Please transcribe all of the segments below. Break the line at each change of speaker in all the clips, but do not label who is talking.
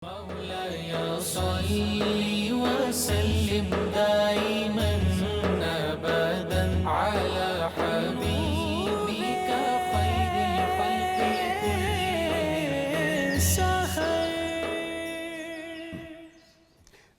مولاي صل وسلم دائما ابدا على حبيبك خير الخلق كلهم.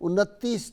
29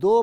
2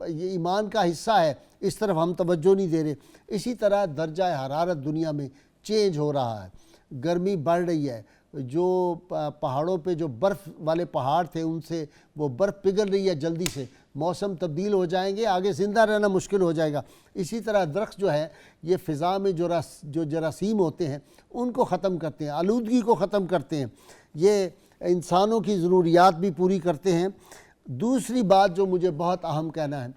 یہ ایمان کا حصہ ہے، اس طرف ہم توجہ نہیں دے رہے۔ اسی طرح درجہ حرارت دنیا میں چینج ہو رہا ہے، گرمی بڑھ رہی ہے، جو پہاڑوں پہ جو برف والے پہاڑ تھے ان سے وہ برف پگھل رہی ہے جلدی سے، موسم تبدیل ہو جائیں گے، آگے زندہ رہنا مشکل ہو جائے گا۔ اسی طرح درخت جو ہے یہ فضا میں جو جراثیم ہوتے ہیں ان کو ختم کرتے ہیں، آلودگی کو ختم کرتے ہیں، یہ انسانوں کی ضروریات بھی پوری کرتے ہیں۔ دوسری بات جو مجھے بہت اہم کہنا ہے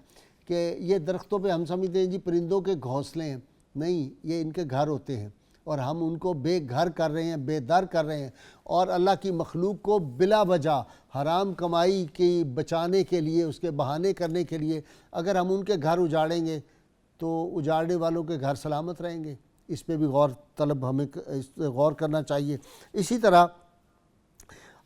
کہ یہ درختوں پہ ہم سمجھتے ہیں جی پرندوں کے گھونسلے ہیں، نہیں، یہ ان کے گھر ہوتے ہیں اور ہم ان کو بے گھر کر رہے ہیں، بے در کر رہے ہیں، اور اللہ کی مخلوق کو بلا وجہ حرام کمائی کی بچانے کے لیے، اس کے بہانے کرنے کے لیے اگر ہم ان کے گھر اجاڑیں گے تو اجاڑنے والوں کے گھر سلامت رہیں گے؟ اس پہ بھی ہمیں غور کرنا چاہیے۔ اسی طرح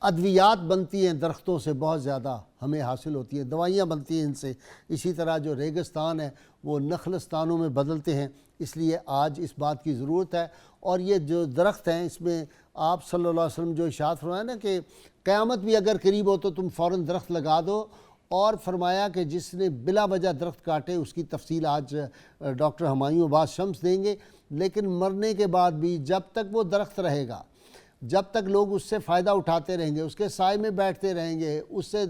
ادویات بنتی ہیں درختوں سے، بہت زیادہ ہمیں حاصل ہوتی ہیں، دوائیاں بنتی ہیں ان سے۔ اسی طرح جو ریگستان ہے وہ نخلستانوں میں بدلتے ہیں، اس لیے آج اس بات کی ضرورت ہے۔ اور یہ جو درخت ہیں اس میں آپ صلی اللہ علیہ وسلم جو ارشاد فرمایا نا کہ قیامت بھی اگر قریب ہو تو تم فوراً درخت لگا دو، اور فرمایا کہ جس نے بلا وجہ درخت کاٹے اس کی تفصیل آج ڈاکٹر ہمایوں عباس شمس دیں گے۔ لیکن مرنے کے بعد بھی جب تک وہ درخت رہے گا، جب تک لوگ اس سے فائدہ اٹھاتے رہیں گے، اس کے سائے میں بیٹھتے رہیں گے، اس سے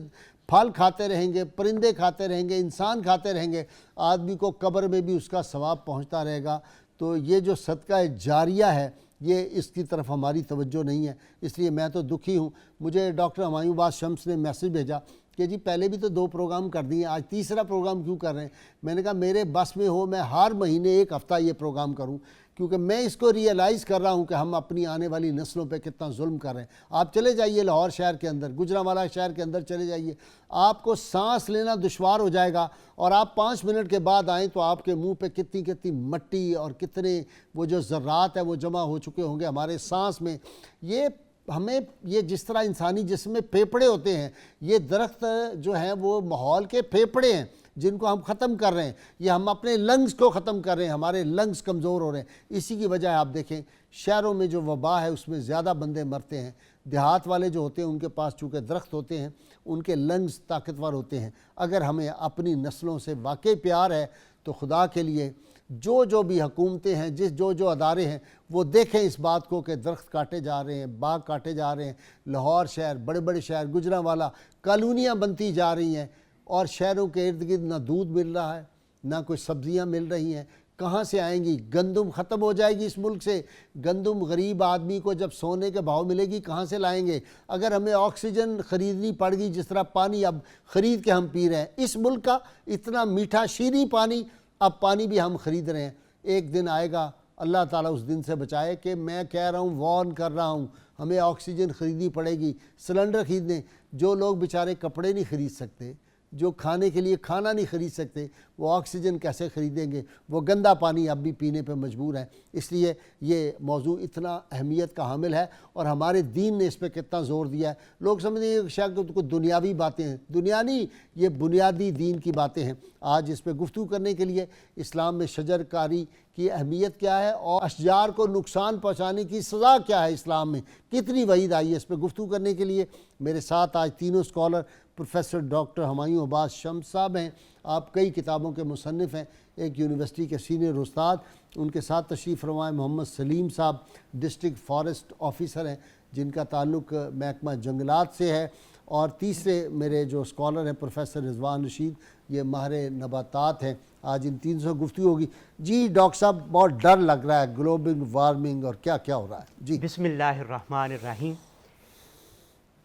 پھل کھاتے رہیں گے، پرندے کھاتے رہیں گے، انسان کھاتے رہیں گے، آدمی کو قبر میں بھی اس کا ثواب پہنچتا رہے گا۔ تو یہ جو صدقہ جاریہ ہے یہ اس کی طرف ہماری توجہ نہیں ہے، اس لیے میں تو دکھی ہوں۔ مجھے ڈاکٹر ہمایوں عباس شمس نے میسج بھیجا کہ جی پہلے بھی تو 2 پروگرام کر دیے، آج تیسرا پروگرام کیوں کر رہے ہیں؟ میں نے کہا میرے بس میں ہو میں ہر مہینے 1 ہفتہ یہ پروگرام کروں، کیونکہ میں اس کو ریئلائز کر رہا ہوں کہ ہم اپنی آنے والی نسلوں پہ کتنا ظلم کر رہے ہیں۔ آپ چلے جائیے لاہور شہر کے اندر، گجرانوالہ شہر کے اندر چلے جائیے، آپ کو سانس لینا دشوار ہو جائے گا، اور آپ 5 منٹ کے بعد آئیں تو آپ کے منہ پہ کتنی مٹی اور کتنے وہ جو ذرات ہیں وہ جمع ہو چکے ہوں گے ہمارے سانس میں۔ یہ جس طرح انسانی جسم میں پھیپھڑے ہوتے ہیں، یہ درخت جو ہیں وہ ماحول کے پھیپھڑے ہیں جن کو ہم ختم کر رہے ہیں، یہ ہم اپنے لنگز کو ختم کر رہے ہیں، ہمارے لنگز کمزور ہو رہے ہیں۔ اسی کی وجہ آپ دیکھیں شہروں میں جو وبا ہے اس میں زیادہ بندے مرتے ہیں، دیہات والے جو ہوتے ہیں ان کے پاس چونکہ درخت ہوتے ہیں ان کے لنگز طاقتور ہوتے ہیں۔ اگر ہمیں اپنی نسلوں سے واقعی پیار ہے تو خدا کے لیے جو بھی حکومتیں ہیں، جو ادارے ہیں، وہ دیکھیں اس بات کو کہ درخت کاٹے جا رہے ہیں، باغ کاٹے جا رہے ہیں، لاہور شہر، بڑے شہر، گجرانوالہ، کالونیاں بنتی جا رہی ہیں، اور شہروں کے ارد گرد نہ دودھ مل رہا ہے، نہ کوئی سبزیاں مل رہی ہیں، کہاں سے آئیں گی؟ گندم ختم ہو جائے گی اس ملک سے، گندم غریب آدمی کو جب سونے کے بھاؤ ملے گی کہاں سے لائیں گے؟ اگر ہمیں آکسیجن خریدنی پڑ گئی، جس طرح پانی اب خرید کے ہم پی رہے ہیں، اس ملک کا اتنا میٹھا شیریں پانی، اب پانی بھی ہم خرید رہے ہیں۔ ایک دن آئے گا، اللہ تعالیٰ اس دن سے بچائے، کہ میں کہہ رہا ہوں، وارن کر رہا ہوں، ہمیں آکسیجن خریدنی پڑے گی، سلنڈر خریدنے۔ جو لوگ بیچارے کپڑے نہیں خرید سکتے، جو کھانے کے لیے کھانا نہیں خرید سکتے، وہ آکسیجن کیسے خریدیں گے؟ وہ گندا پانی اب بھی پینے پہ مجبور ہیں۔ اس لیے یہ موضوع اتنا اہمیت کا حامل ہے، اور ہمارے دین نے اس پہ کتنا زور دیا ہے۔ لوگ سمجھتے ہیں شاید کوئی دنیاوی باتیں ہیں، دنیا نہیں، یہ بنیادی دین کی باتیں ہیں۔ آج اس پہ گفتگو کرنے کے لیے اسلام میں شجر کاری کی اہمیت کیا ہے، اور اشجار کو نقصان پہنچانے کی سزا کیا ہے اسلام میں، کتنی وعید آئی ہے، اس پہ گفتگو کرنے کے لیے میرے ساتھ آج تینوں اسکالر پروفیسر ڈاکٹر ہمایوں عباس شمس صاحب ہیں۔ آپ کئی کتابوں کے مصنف ہیں، ایک یونیورسٹی کے سینئر استاد، ان کے ساتھ تشریف فرمائے محمد سلیم صاحب ڈسٹرکٹ فارسٹ آفیسر ہیں جن کا تعلق محکمہ جنگلات سے ہے، اور تیسرے میرے جو اسکالر ہیں پروفیسر رضوان رشید، یہ ماہر نباتات ہیں۔ آج ان 3 سے گفتگو ہوگی۔ جی ڈاکٹر صاحب، بہت ڈر لگ رہا ہے، گلوبل وارمنگ اور کیا کیا ہو رہا ہے؟ جی
بسم اللہ الرحمن الرحیم۔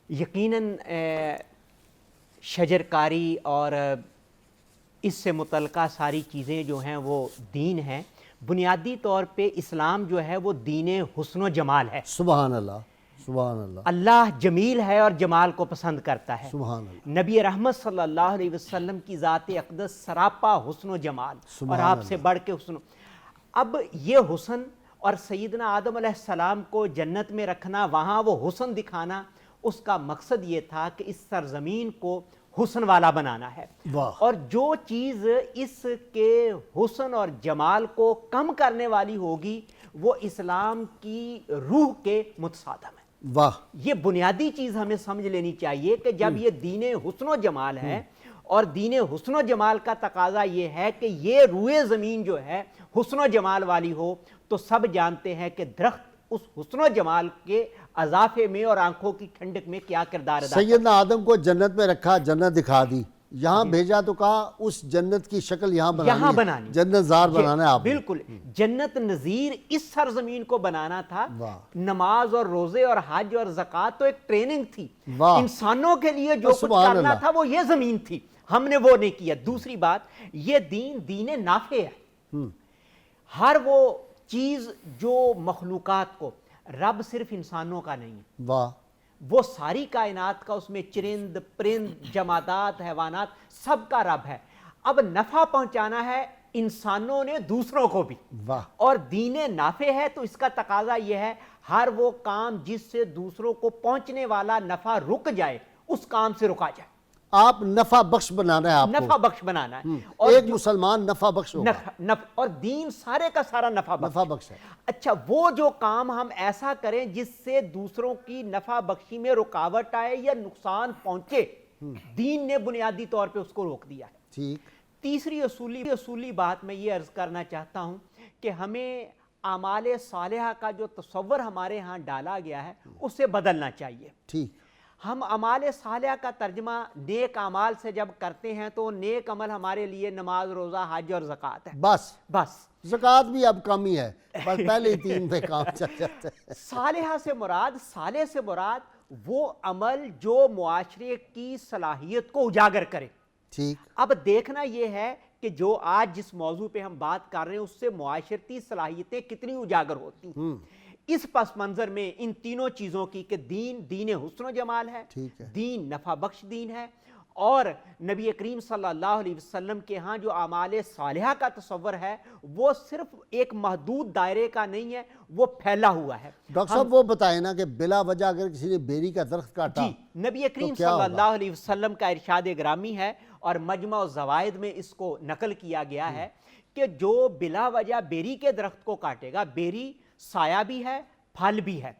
یقیناً شجر کاری اور اس سے متعلقہ ساری چیزیں جو ہیں وہ دین ہیں۔ بنیادی طور پہ اسلام جو ہے وہ دین حسن و جمال ہے۔
سبحان اللہ، سبحان اللہ۔
اللہ جمیل ہے اور جمال کو پسند کرتا ہے۔
سبحان اللہ۔
نبی رحمت صلی اللہ علیہ وسلم کی ذات اقدس سراپا حسن و جمال، اور آپ سے بڑھ کے حسن۔ اب یہ حسن اور سیدنا آدم علیہ السلام کو جنت میں رکھنا، وہاں وہ حسن دکھانا، اس کا مقصد یہ تھا کہ اس سرزمین کو حسن والا بنانا ہے۔ اور جو چیز اس کے حسن اور جمال کو کم کرنے والی ہوگی وہ اسلام کی روح کے متصادم ہے۔
واہ،
یہ بنیادی چیز ہمیں سمجھ لینی چاہیے کہ جب یہ دین حسن و جمال ہے اور دین حسن و جمال کا تقاضا یہ ہے کہ یہ روئے زمین جو ہے حسن و جمال والی ہو، تو سب جانتے ہیں کہ درخت اس حسن و جمال کے اضافے میں اور آنکھوں کی ٹھنڈک میں کیا کردار ادا
سیدنا آدم کو جنت میں رکھا، جنت دکھا دی، یہاں بھیجا تو کہا اس جنت کی شکل یہاں بنانی ہے، جنت زار بنانا ہے آپ نے۔
بالکل جنت نظیر اس سرزمین کو بنانا تھا۔
واہ۔
نماز اور روزے اور حج اور زکوٰۃ تو ایک ٹریننگ تھی،
واہ۔
انسانوں کے لیے جو کچھ
سبحان
کرنا
اللہ۔
تھا وہ یہ زمین تھی، ہم نے وہ نہیں کیا۔ دوسری بات، یہ دین نافع ہے۔ ہر وہ چیز جو مخلوقات کو، رب صرف انسانوں کا نہیں ہے،
واہ،
وہ ساری کائنات کا، اس میں چرند پرند جمادات حیوانات سب کا رب ہے۔ اب نفع پہنچانا ہے انسانوں نے دوسروں کو بھی،
واہ،
اور دین نافع ہے تو اس کا تقاضا یہ ہے ہر وہ کام جس سے دوسروں کو پہنچنے والا نفع رک جائے اس کام سے رکا جائے۔
آپ نفع بخش بنانا ہے، آپ
نفع بخش بنانا ہے،
کو ایک مسلمان نفع بخش ہوگا،
اور دین سارے کا سارا نفع
بخش ہے۔
اچھا، وہ جو کام ہم ایسا کریں جس سے دوسروں کی نفع بخشی میں رکاوٹ آئے یا نقصان پہنچے، دین نے بنیادی طور پہ اس کو روک دیا ہے۔
ٹھیک۔
تیسری اصولی بات میں یہ عرض کرنا چاہتا ہوں کہ ہمیں اعمال صالحہ کا جو تصور ہمارے ہاں ڈالا گیا ہے اسے بدلنا چاہیے۔
ٹھیک۔
ہم اعمال صالحہ کا ترجمہ نیک اعمال سے جب کرتے ہیں تو نیک عمل ہمارے لیے نماز، روزہ، حج اور زکوٰۃ ہے۔ بس
زکوٰۃ بھی اب کم ہی ہے، بس پہلے 3 پہ کام چل جاتا ہے۔
صالحہ سے مراد، صالح سے مراد وہ عمل جو معاشرے کی صلاحیت کو اجاگر کرے۔
ٹھیک۔
اب دیکھنا یہ ہے کہ جو آج جس موضوع پہ ہم بات کر رہے ہیں اس سے معاشرتی صلاحیتیں کتنی اجاگر ہوتی ہیں۔ اس پس منظر میں ان تینوں چیزوں کی کہ دین حسن و جمال ہے، دین نفع بخش دین ہے، اور نبی کریم صلی اللہ علیہ وسلم کے ہاں جو اعمال صالحہ کا تصور ہے وہ صرف ایک محدود دائرے کا نہیں ہے، وہ پھیلا ہوا ہے۔
ڈاکٹر صاحب وہ بتائیں نا کہ بلا وجہ اگر کسی نے بیری کا درخت کاٹا،
جی، نبی کریم صلی اللہ علیہ وسلم کا ارشاد گرامی ہے اور مجمع الزوائد میں اس کو نقل کیا گیا ہے کہ جو بلا وجہ بیری کے درخت کو کاٹے گا، بیری سایہ بھی ہے، پھل بھی ہے،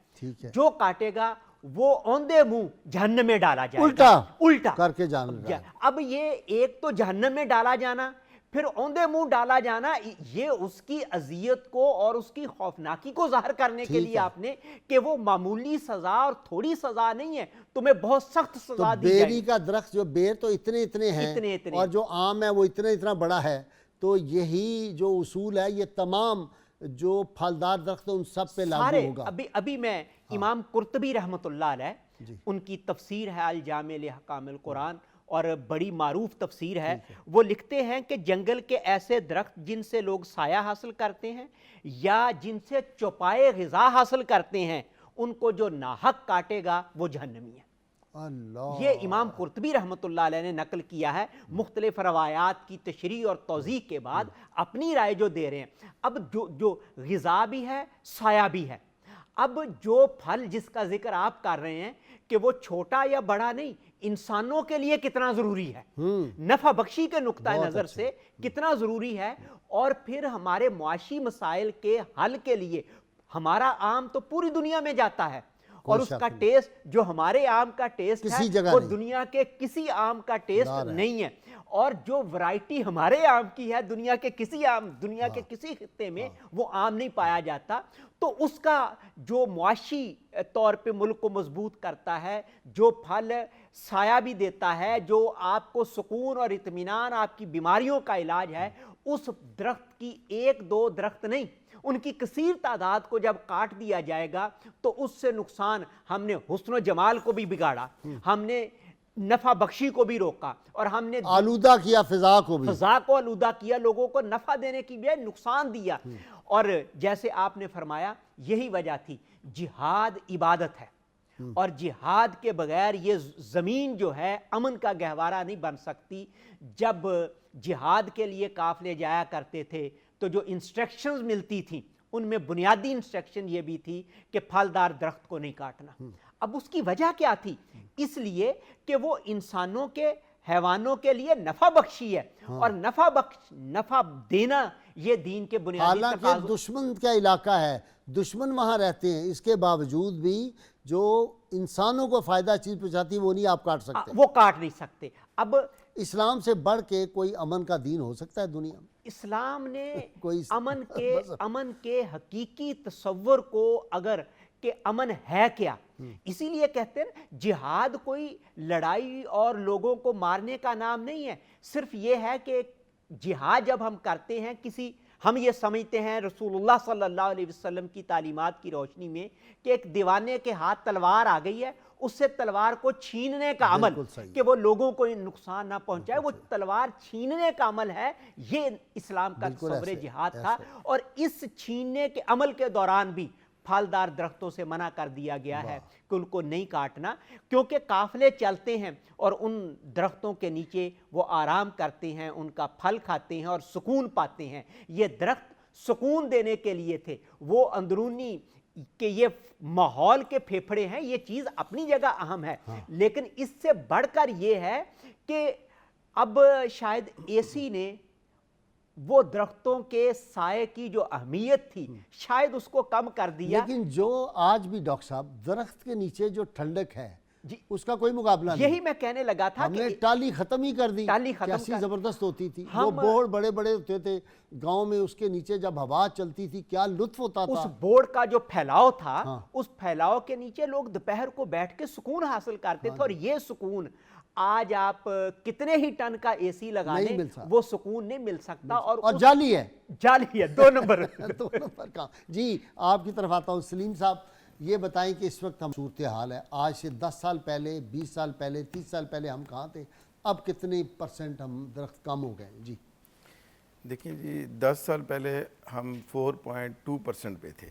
جو کاٹے گا وہ اوندے منہ جہنم میں ڈالا جائے گا، الٹا
کر کے جانا۔
اب یہ ایک تو جہنم میں ڈالا جانا، پھر اوندے منہ ڈالا جانا، یہ اس کی اذیت کو اور اس کی خوفناکی کو ظاہر کرنے کے لیے آپ نے کہ وہ معمولی سزا اور تھوڑی سزا نہیں ہے، تمہیں بہت سخت سزا دی جائے گی۔
بیری کا درخت جو بیر تو اتنے ہیں اور جو آم ہے وہ اتنا بڑا ہے، تو یہی جو اصول ہے یہ تمام جو پھلدار درخت ان سب پہ لاگو ہوگا۔
ابھی میں امام قرطبی رحمۃ اللہ علیہ، ان کی تفسیر ہے الجامع لأحکام القرآن اور بڑی معروف تفسیر ہے، وہ لکھتے ہیں کہ جنگل کے ایسے درخت جن سے لوگ سایہ حاصل کرتے ہیں یا جن سے چوپائے غذا حاصل کرتے ہیں، ان کو جو ناحق کاٹے گا وہ جہنمی ہے۔ یہ امام قرطبی رحمۃ اللہ علیہ نے نقل کیا ہے، مختلف روایات کی تشریح اور توضیح کے بعد اپنی رائے جو دے رہے ہیں۔ اب جو غذا بھی ہے، سایہ بھی ہے۔ اب جو پھل جس کا ذکر آپ کر رہے ہیں کہ وہ چھوٹا یا بڑا نہیں، انسانوں کے لیے کتنا ضروری ہے، نفع بخشی کے نقطہ نظر سے کتنا ضروری ہے، اور پھر ہمارے معاشی مسائل کے حل کے لیے ہمارا آم تو پوری دنیا میں جاتا ہے، اور اس کا ٹیسٹ جو ہمارے آم کا ٹیسٹ ہے وہ دنیا کے کسی آم کا ٹیسٹ نہیں ہے، اور جو ورائٹی ہمارے آم کی ہے دنیا کے کسی خطے میں وہ آم نہیں پایا جاتا۔ تو اس کا جو معاشی طور پہ ملک کو مضبوط کرتا ہے، جو پھل سایہ بھی دیتا ہے، جو آپ کو سکون اور اطمینان آپ کی بیماریوں کا علاج ہے، اس درخت کی 1-2 درخت نہیں، ان کی کثیر تعداد کو جب کاٹ دیا جائے گا تو اس سے نقصان، ہم نے حسن و جمال کو بھی بگاڑا، ہم نے نفع بخشی کو بھی روکا، اور ہم نے
آلودہ کیا فضا کو
آلودہ کیا، لوگوں کو نفع دینے کی بجائے نقصان دیا۔ اور جیسے آپ نے فرمایا یہی وجہ تھی، جہاد عبادت ہے، اور جہاد کے بغیر یہ زمین جو ہے امن کا گہوارہ نہیں بن سکتی۔ جب جہاد کے لیے قافلے جایا کرتے تھے تو جو انسٹرکشنز ملتی تھیں ان میں بنیادی انسٹرکشن یہ بھی تھی کہ پھلدار درخت کو نہیں کاٹنا۔ اب اس کی وجہ کیا تھی؟ اس لیے کہ وہ انسانوں کے، حیوانوں کے لیے نفع بخشی ہے، اور نفع دینا یہ دین کے بنیادی تقاضوں۔
حالانکہ دشمن کا علاقہ ہے، دشمن وہاں رہتے ہیں، اس کے باوجود بھی جو انسانوں کو فائدہ چیز پہنچاتی ہے وہ نہیں آپ کاٹ سکتے،
وہ کاٹ نہیں سکتے۔ اب
اسلام سے بڑھ کے کوئی امن کا دین ہو سکتا ہے دنیا میں؟
اسلام نے
کوئی
امن کے حقیقی تصور کو اگر کہ امن ہے کیا، اسی لیے کہتے ہیں جہاد کوئی لڑائی اور لوگوں کو مارنے کا نام نہیں ہے، صرف یہ ہے کہ جہاد جب ہم کرتے ہیں ہم یہ سمجھتے ہیں رسول اللہ صلی اللہ علیہ وسلم کی تعلیمات کی روشنی میں کہ ایک دیوانے کے ہاتھ تلوار آ گئی ہے، اس سے تلوار کو چھیننے کا عمل کہ وہ لوگوں کو نقصان نہ پہنچائے، وہ تلوار چھیننے کا عمل ہے، یہ اسلام کا تصور جہاد تھا۔ اور اس چھیننے کے عمل کے دوران بھی پھلدار درختوں سے منع کر دیا گیا ہے کہ ان کو نہیں کاٹنا، کیونکہ قافلے چلتے ہیں اور ان درختوں کے نیچے وہ آرام کرتے ہیں، ان کا پھل کھاتے ہیں اور سکون پاتے ہیں۔ یہ درخت سکون دینے کے لیے تھے، وہ اندرونی کہ یہ ماحول کے پھیپھڑے ہیں، یہ چیز اپنی جگہ اہم ہے، لیکن اس سے بڑھ کر یہ ہے کہ اب شاید اے سی نے وہ درختوں کے سائے کی جو اہمیت تھی شاید اس کو کم کر دیا۔
لیکن جو آج بھی ڈاکٹر صاحب درخت کے نیچے جو ٹھنڈک ہے اس کا کوئی مقابلہ نہیں۔
یہی میں کہنے لگا تھا
ہم نے ٹالی ختم ہی کر دی، کیسی زبردست ہوتی تھی، وہ بورڈ بڑے بڑے ہوتے تھے گاؤں میں، اس کے نیچے جب ہوا چلتی تھی کیا لطف ہوتا تھا۔
اس بورڈ کا جو پھیلاؤ تھا، اس پھیلاؤ کے نیچے لوگ دوپہر کو بیٹھ کے سکون حاصل کرتے تھے، اور یہ سکون آج آپ کتنے ہی ٹن کا اے سی لگا لیں وہ سکون نہیں مل سکتا، اور
جعلی ہے،
جعلی ہے، 2 نمبر
کا۔ جی آپ کی طرف آتا ہوں، سلیم صاحب یہ بتائیں کہ اس وقت ہم صورتحال ہے، آج سے 10 سال پہلے، 20 سال پہلے، 30 سال پہلے ہم کہاں تھے، اب کتنے % ہم درخت کم ہو گئے؟ جی
دیکھیں جی 10 سال پہلے ہم 4.2% پہ تھے،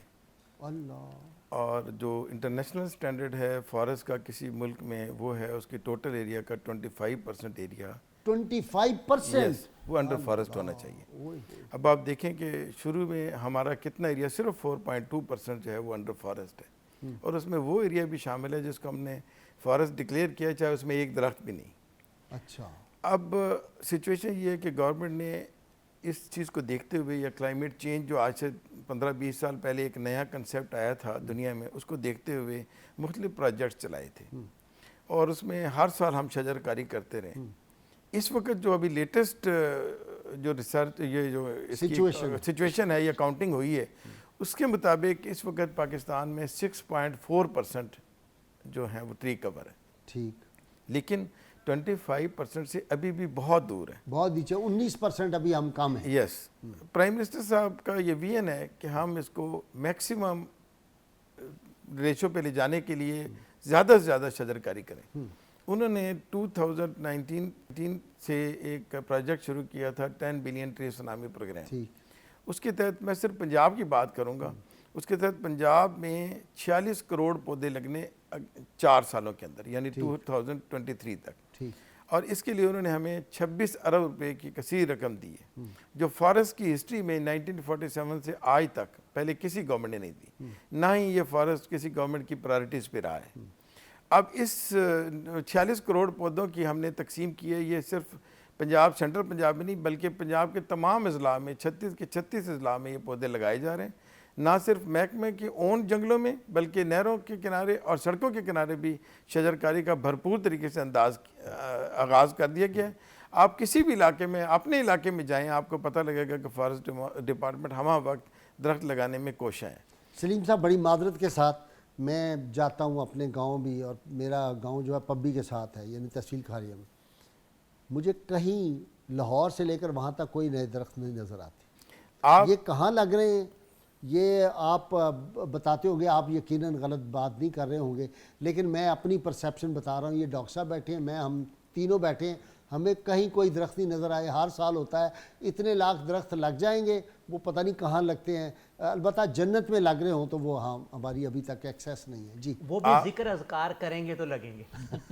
اللہ، اور
جو انٹرنیشنل سٹینڈرڈ ہے فارسٹ کا کسی ملک میں وہ ہے اس کے ٹوٹل ایریا کا 25% ایریا
25%
وہ انڈر فارسٹ ہونا چاہیے۔ اب آپ دیکھیں کہ شروع میں ہمارا کتنا ایریا، صرف 4.2% جو ہے وہ انڈر فارسٹ ہے، اور اس میں وہ ایریا بھی شامل ہے جس کو ہم نے فارسٹ ڈکلیئر کیا چاہے اس میں ایک درخت بھی نہیں۔
اچھا،
اب سچویشن یہ ہے کہ گورنمنٹ نے اس چیز کو دیکھتے ہوئے، یا کلائمیٹ چینج جو آج سے 15-20 سال پہلے ایک نیا کنسیپٹ آیا تھا دنیا میں، اس کو دیکھتے ہوئے مختلف پروجیکٹس چلائے تھے، اور اس میں ہر سال ہم شجر کاری کرتے رہے۔ اس وقت جو ابھی لیٹسٹ جو ریسرچ، یہ جو سچویشن ہے یا کاؤنٹنگ ہوئی ہے، اس کے مطابق اس وقت پاکستان میں 6.4% جو ہیں وہ ٹری کور ہے،
ٹھیک،
لیکن 25% سے ابھی بھی بہت دور ہے،
بہت نیچے، 19% ابھی ہم کم ہیں۔
یس، پرائم منسٹر صاحب کا یہ ویژن ہے کہ ہم اس کو میکسیمم ریشو پہ لے جانے کے لیے زیادہ سے زیادہ شجر کاری کریں۔ انہوں نے 2019 سے ایک پروجیکٹ شروع کیا تھا 10 بلین ٹری سونامی پروگرام، اس کے تحت میں صرف پنجاب کی بات کروں گا، اس کے تحت پنجاب میں 46 کروڑ پودے لگنے 4 سالوں کے اندر، یعنی 2023 تک، اور اس کے لیے انہوں نے ہمیں 26 ارب روپے کی کثیر رقم دی ہے، جو فارسٹ کی ہسٹری میں 1947 سے آج تک پہلے کسی گورنمنٹ نے نہیں دی، نہ ہی یہ فارسٹ کسی گورنمنٹ کی پرائرٹیز پہ رہا ہے۔ اب اس 46 کروڑ پودوں کی ہم نے تقسیم کی ہے، یہ صرف پنجاب، سینٹرل پنجاب میں نہیں بلکہ پنجاب کے تمام اضلاع میں، 36 اضلاع میں یہ پودے لگائے جا رہے ہیں، نہ صرف محکمے کے اون جنگلوں میں بلکہ نہروں کے کنارے اور سڑکوں کے کنارے بھی شجر کاری کا بھرپور طریقے سے آغاز کر دیا گیا ہے۔ آپ کسی بھی علاقے میں، اپنے علاقے میں جائیں، آپ کو پتہ لگے گا کہ فارسٹ ڈپارٹمنٹ ہمہ وقت درخت لگانے میں کوشاں ہے۔
سلیم صاحب بڑی معذرت کے ساتھ میں جاتا ہوں اپنے گاؤں بھی، اور میرا گاؤں جو ہے پبی کے ساتھ ہے، یعنی تحصیل کھاریہ میں، مجھے کہیں لاہور سے لے کر وہاں تک کوئی نئے درخت نہیں نظر آتے۔ یہ کہاں لگ رہے ہیں یہ آپ بتاتے ہوں گے، آپ یقیناً غلط بات نہیں کر رہے ہوں گے، لیکن میں اپنی پرسیپشن بتا رہا ہوں۔ یہ ڈاکٹر صاحب بیٹھے ہیں، ہم تینوں بیٹھے ہیں، ہمیں کہیں کوئی درخت نہیں نظر آئے۔ ہر سال ہوتا ہے اتنے لاکھ درخت لگ جائیں گے، وہ پتہ نہیں کہاں لگتے ہیں، البتہ جنت میں لگ رہے ہوں تو وہ ہماری ابھی تک ایکسیس نہیں ہے۔ جی
وہ بھی ذکر اذکار کریں گے تو لگیں گے۔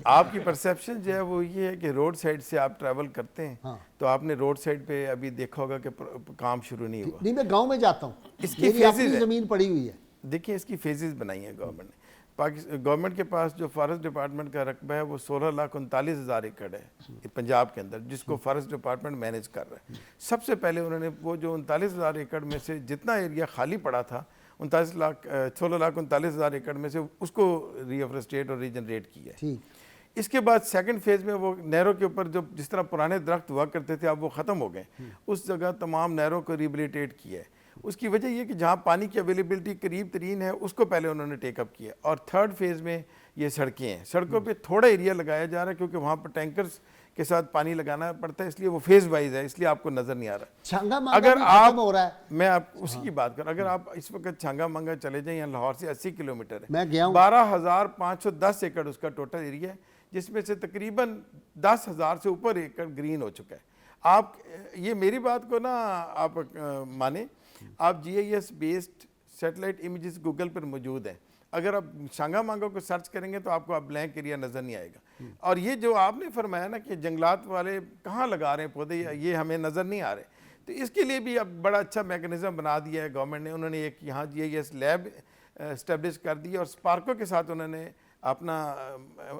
آپ کی پرسیپشن جو ہے وہ یہ ہے کہ روڈ سائڈ سے آپ ٹریول کرتے ہیں تو آپ نے روڈ سائڈ پہ ابھی دیکھا ہوگا کہ کام شروع نہیں ہوا۔
نہیں، میں گاؤں میں جاتا ہوں،
اس کی فیزز
زمین پڑی ہوئی ہے۔
دیکھیں اس کی فیزز بنائی ہیں گورنمنٹ نے۔ گورنمنٹ کے پاس جو فارسٹ ڈپارٹمنٹ کا رقبہ ہے وہ 16,39,000 ایکڑ ہے پنجاب کے اندر، جس کو فارسٹ ڈپارٹمنٹ مینیج کر رہا ہے۔ سب سے پہلے انہوں نے وہ جو 39,000 ایکڑ میں سے جتنا ایریا خالی پڑا تھا 16,39,000 ایکڑ میں سے اس کو ری افریسٹیٹ اور ریجنریٹ کیا ہے۔ اس کے بعد سیکنڈ فیز میں وہ نہروں کے اوپر جو جس طرح پرانے درخت ہوا کرتے تھے اب وہ ختم ہو گئے, اس جگہ تمام نہروں کو ریبلیٹیٹ کیا ہے. اس کی وجہ یہ کہ جہاں پانی کی اویلیبلٹی قریب ترین ہے اس کو پہلے انہوں نے ٹیک اپ کیا. اور تھرڈ فیز میں یہ سڑکیں ہیں, سڑکوں پہ تھوڑا ایریا لگایا جا رہا ہے کیونکہ وہاں پر ٹینکرز کے ساتھ پانی لگانا پڑتا ہے, اس لیے وہ فیز وائز ہے, اس لیے آپ کو نظر نہیں آ رہا. اگر آپ میں آپ اسی کی بات کروں, اگر آپ اس وقت چھانگا مانگا چلے جائیں, یہاں لاہور سے 80 کلومیٹر ہے, 12,510 ایکڑ اس کا ٹوٹل ایریا ہے, جس میں سے تقریباً 10,000 سے اوپر ایکڑ گرین ہو چکا ہے. آپ یہ میری بات کو نا آپ مانیں, آپ GIS based satellite images Google پر موجود ہیں, اگر آپ شانگا مانگا کو سرچ کریں گے تو آپ کو اب بلینک ایریا نظر نہیں آئے گا. اور یہ جو آپ نے فرمایا نا کہ جنگلات والے کہاں لگا رہے ہیں پودے, یہ ہمیں نظر نہیں آ رہے, تو اس کے لیے بھی اب بڑا اچھا میکنزم بنا دیا ہے گورنمنٹ نے. انہوں نے ایک یہاں GIS لیب اسٹیبلش کر دی اور اسپارکو کے ساتھ انہوں نے اپنا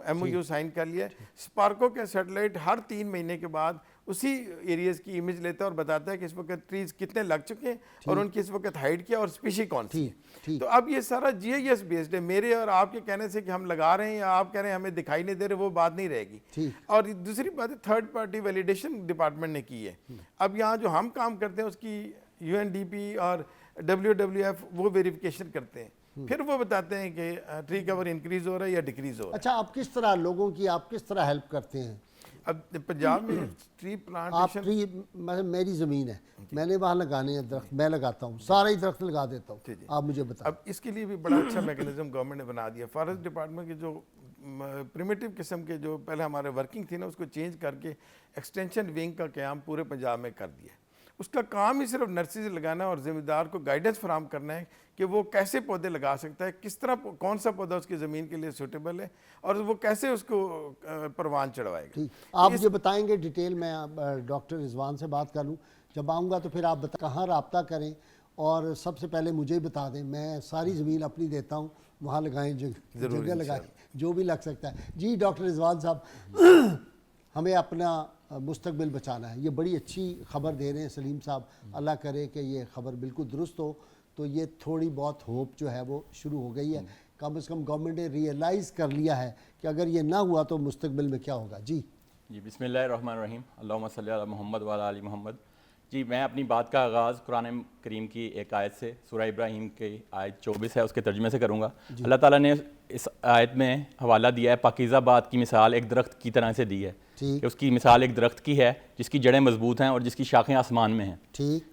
MOU سائن کر لیا ہے. اسپارکو کے سیٹلائٹ ہر 3 مہینے کے بعد اسی ایریاز کی امیج لیتا ہے اور بتاتا ہے کہ اس وقت ٹریز کتنے لگ چکے ہیں اور ان کی اس وقت ہائٹ کیا اور اسپیشی کون سی ہے. تو اب یہ سارا GIS بیسڈ ہے. میرے اور آپ کے کہنے سے کہ ہم لگا رہے ہیں یا آپ کہہ رہے ہیں ہمیں دکھائی نہیں دے رہے, وہ بات نہیں رہے گی. اور دوسری بات ہے تھرڈ پارٹی ویلیڈیشن ڈپارٹمنٹ نے کی ہے. اب یہاں جو ہم کام کرتے ہیں اس کی UNDP اور WWF وہ ویریفیکیشن کرتے ہیں, پھر وہ بتاتے ہیں کہ ٹری کور انکریز ہو رہا ہے یا ڈیکریز ہو رہا ہے.
اچھا, آپ کس طرح لوگوں کی آپ کس طرح ہیلپ کرتے ہیں؟
اب پنجاب میں ٹری پلانٹیشن,
آپ ٹری میری زمین ہے, میں نے وہاں لگانے ہیں درخت, میں لگاتا ہوں, سارا ہی درخت لگا دیتا ہوں, آپ مجھے بتائیں.
اب اس کے لیے بھی بڑا اچھا میکنزم گورنمنٹ نے بنا دیا. فارسٹ ڈپارٹمنٹ کے جو پریمیٹو قسم کے جو پہلے ہمارے ورکنگ تھی نا, اس کو چینج کر کے ایکسٹینشن ونگ کا قیام پورے پنجاب میں کر دیا. اس کا کام ہی صرف نرسری سے لگانا اور ذمہ دار کو گائیڈنس فراہم کرنا ہے کہ وہ کیسے پودے لگا سکتا ہے, کس طرح کون سا پودا اس کی زمین کے لیے سوٹیبل ہے اور وہ کیسے اس کو پروان چڑھوائے گا.
آپ مجھے بتائیں گے ڈیٹیل میں ڈاکٹر رضوان سے بات کر لوں, جب آؤں گا تو پھر آپ کہاں رابطہ کریں, اور سب سے پہلے مجھے ہی بتا دیں, میں ساری زمین اپنی دیتا ہوں, وہاں لگائیں, جگہ لگائیں, جو بھی لگ سکتا ہے. جی ڈاکٹر رضوان صاحب, ہمیں اپنا مستقبل بچانا ہے, یہ بڑی اچھی خبر دے رہے ہیں سلیم صاحب, اللہ کرے کہ یہ خبر بالکل درست ہو, تو یہ تھوڑی بہت ہوپ جو ہے وہ شروع ہو گئی ہے. کم از کم گورنمنٹ نے ریئلائز کر لیا ہے کہ اگر یہ نہ ہوا تو مستقبل میں کیا ہوگا. جی
بسم اللہ الرحمن الرحیم, اللہم صلی علی محمد وعلی آل محمد. جی میں اپنی بات کا آغاز قرآن کریم کی ایک آیت سے, سورہ ابراہیم کی آیت 24 ہے, اس کے ترجمے سے کروں گا. اللہ تعالیٰ نے اس آیت میں حوالہ دیا ہے پاکیزہ بات کی مثال ایک درخت کی طرح سے دی ہے, کہ اس کی مثال ایک درخت کی ہے جس کی جڑیں مضبوط ہیں اور جس کی شاخیں آسمان میں ہیں.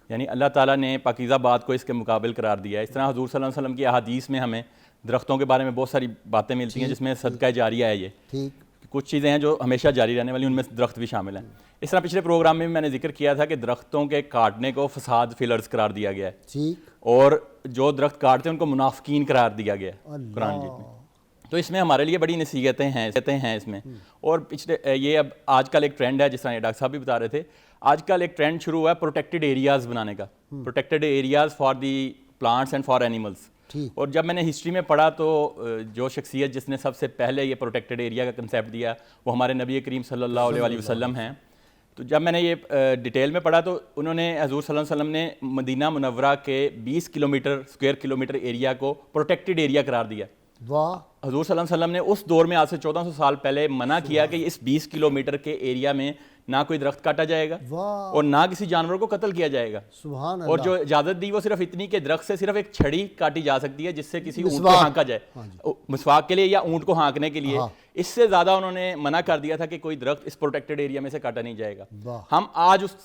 یعنی اللہ تعالیٰ نے پاکیزہ بات کو اس کے مقابل قرار دیا ہے. اس طرح حضور صلی اللہ علیہ وسلم کی احادیث میں ہمیں درختوں کے بارے میں بہت ساری باتیں ملتی ہیں, جس میں صدقہ جاریہ ہے, یہ کچھ چیزیں ہیں جو ہمیشہ جاری رہنے والی, ان میں درخت بھی شامل ہیں. اس طرح پچھلے پروگرام میں نے ذکر کیا تھا کہ درختوں کے کاٹنے کو فساد فلرز قرار دیا گیا ہے, اور جو درخت کاٹتے ہیں ان کو منافقین قرار دیا گیا ہے قرآن مجید میں. تو اس میں ہمارے لیے بڑی نصیحتیں ہیں اس میں. اور پچھلے یہ اب آج کل ایک ٹرینڈ ہے, جس طرح یہ ڈاکٹر صاحب بھی بتا رہے تھے, آج کل ایک ٹرینڈ شروع ہوا ہے پروٹیکٹڈ ایریاز بنانے کا, protected areas for the plants and for animals. اور جب میں نے ہسٹری میں پڑھا تو جو شخصیت جس نے سب سے پہلے یہ پروٹیکٹڈ ایریا کا کنسیپٹ دیا وہ ہمارے نبی کریم صلی اللہ علیہ وسلم ہیں. تو جب میں نے یہ ڈیٹیل میں پڑھا تو انہوں نے حضور صلی اللہ علیہ وسلم نے مدینہ منورہ کے 20 اسکوائر کلومیٹر ایریا کو پروٹیکٹڈ ایریا قرار دیا. حضور صلی اللہ علیہ وسلم نے اس دور میں آج سے 1400 سال پہلے منع کیا کہ اس 20 کلومیٹر کے ایریا میں نہ کوئی درخت کاٹا جائے گا اور نہ کسی جانور کو قتل کیا جائے گا. اور جو اجازت دی وہ صرف اتنی کہ درخت سے صرف ایک چھڑی کاٹی جا سکتی ہے جس سے کسی اونٹ کو ہانکا جائے, مسواک کے لیے یا اونٹ کو ہانکنے کے لیے. اس سے زیادہ انہوں نے منع کر دیا تھا کہ کوئی درخت اس پروٹیکٹڈ ایریا میں سے کاٹا نہیں جائے گا. ہم آج اس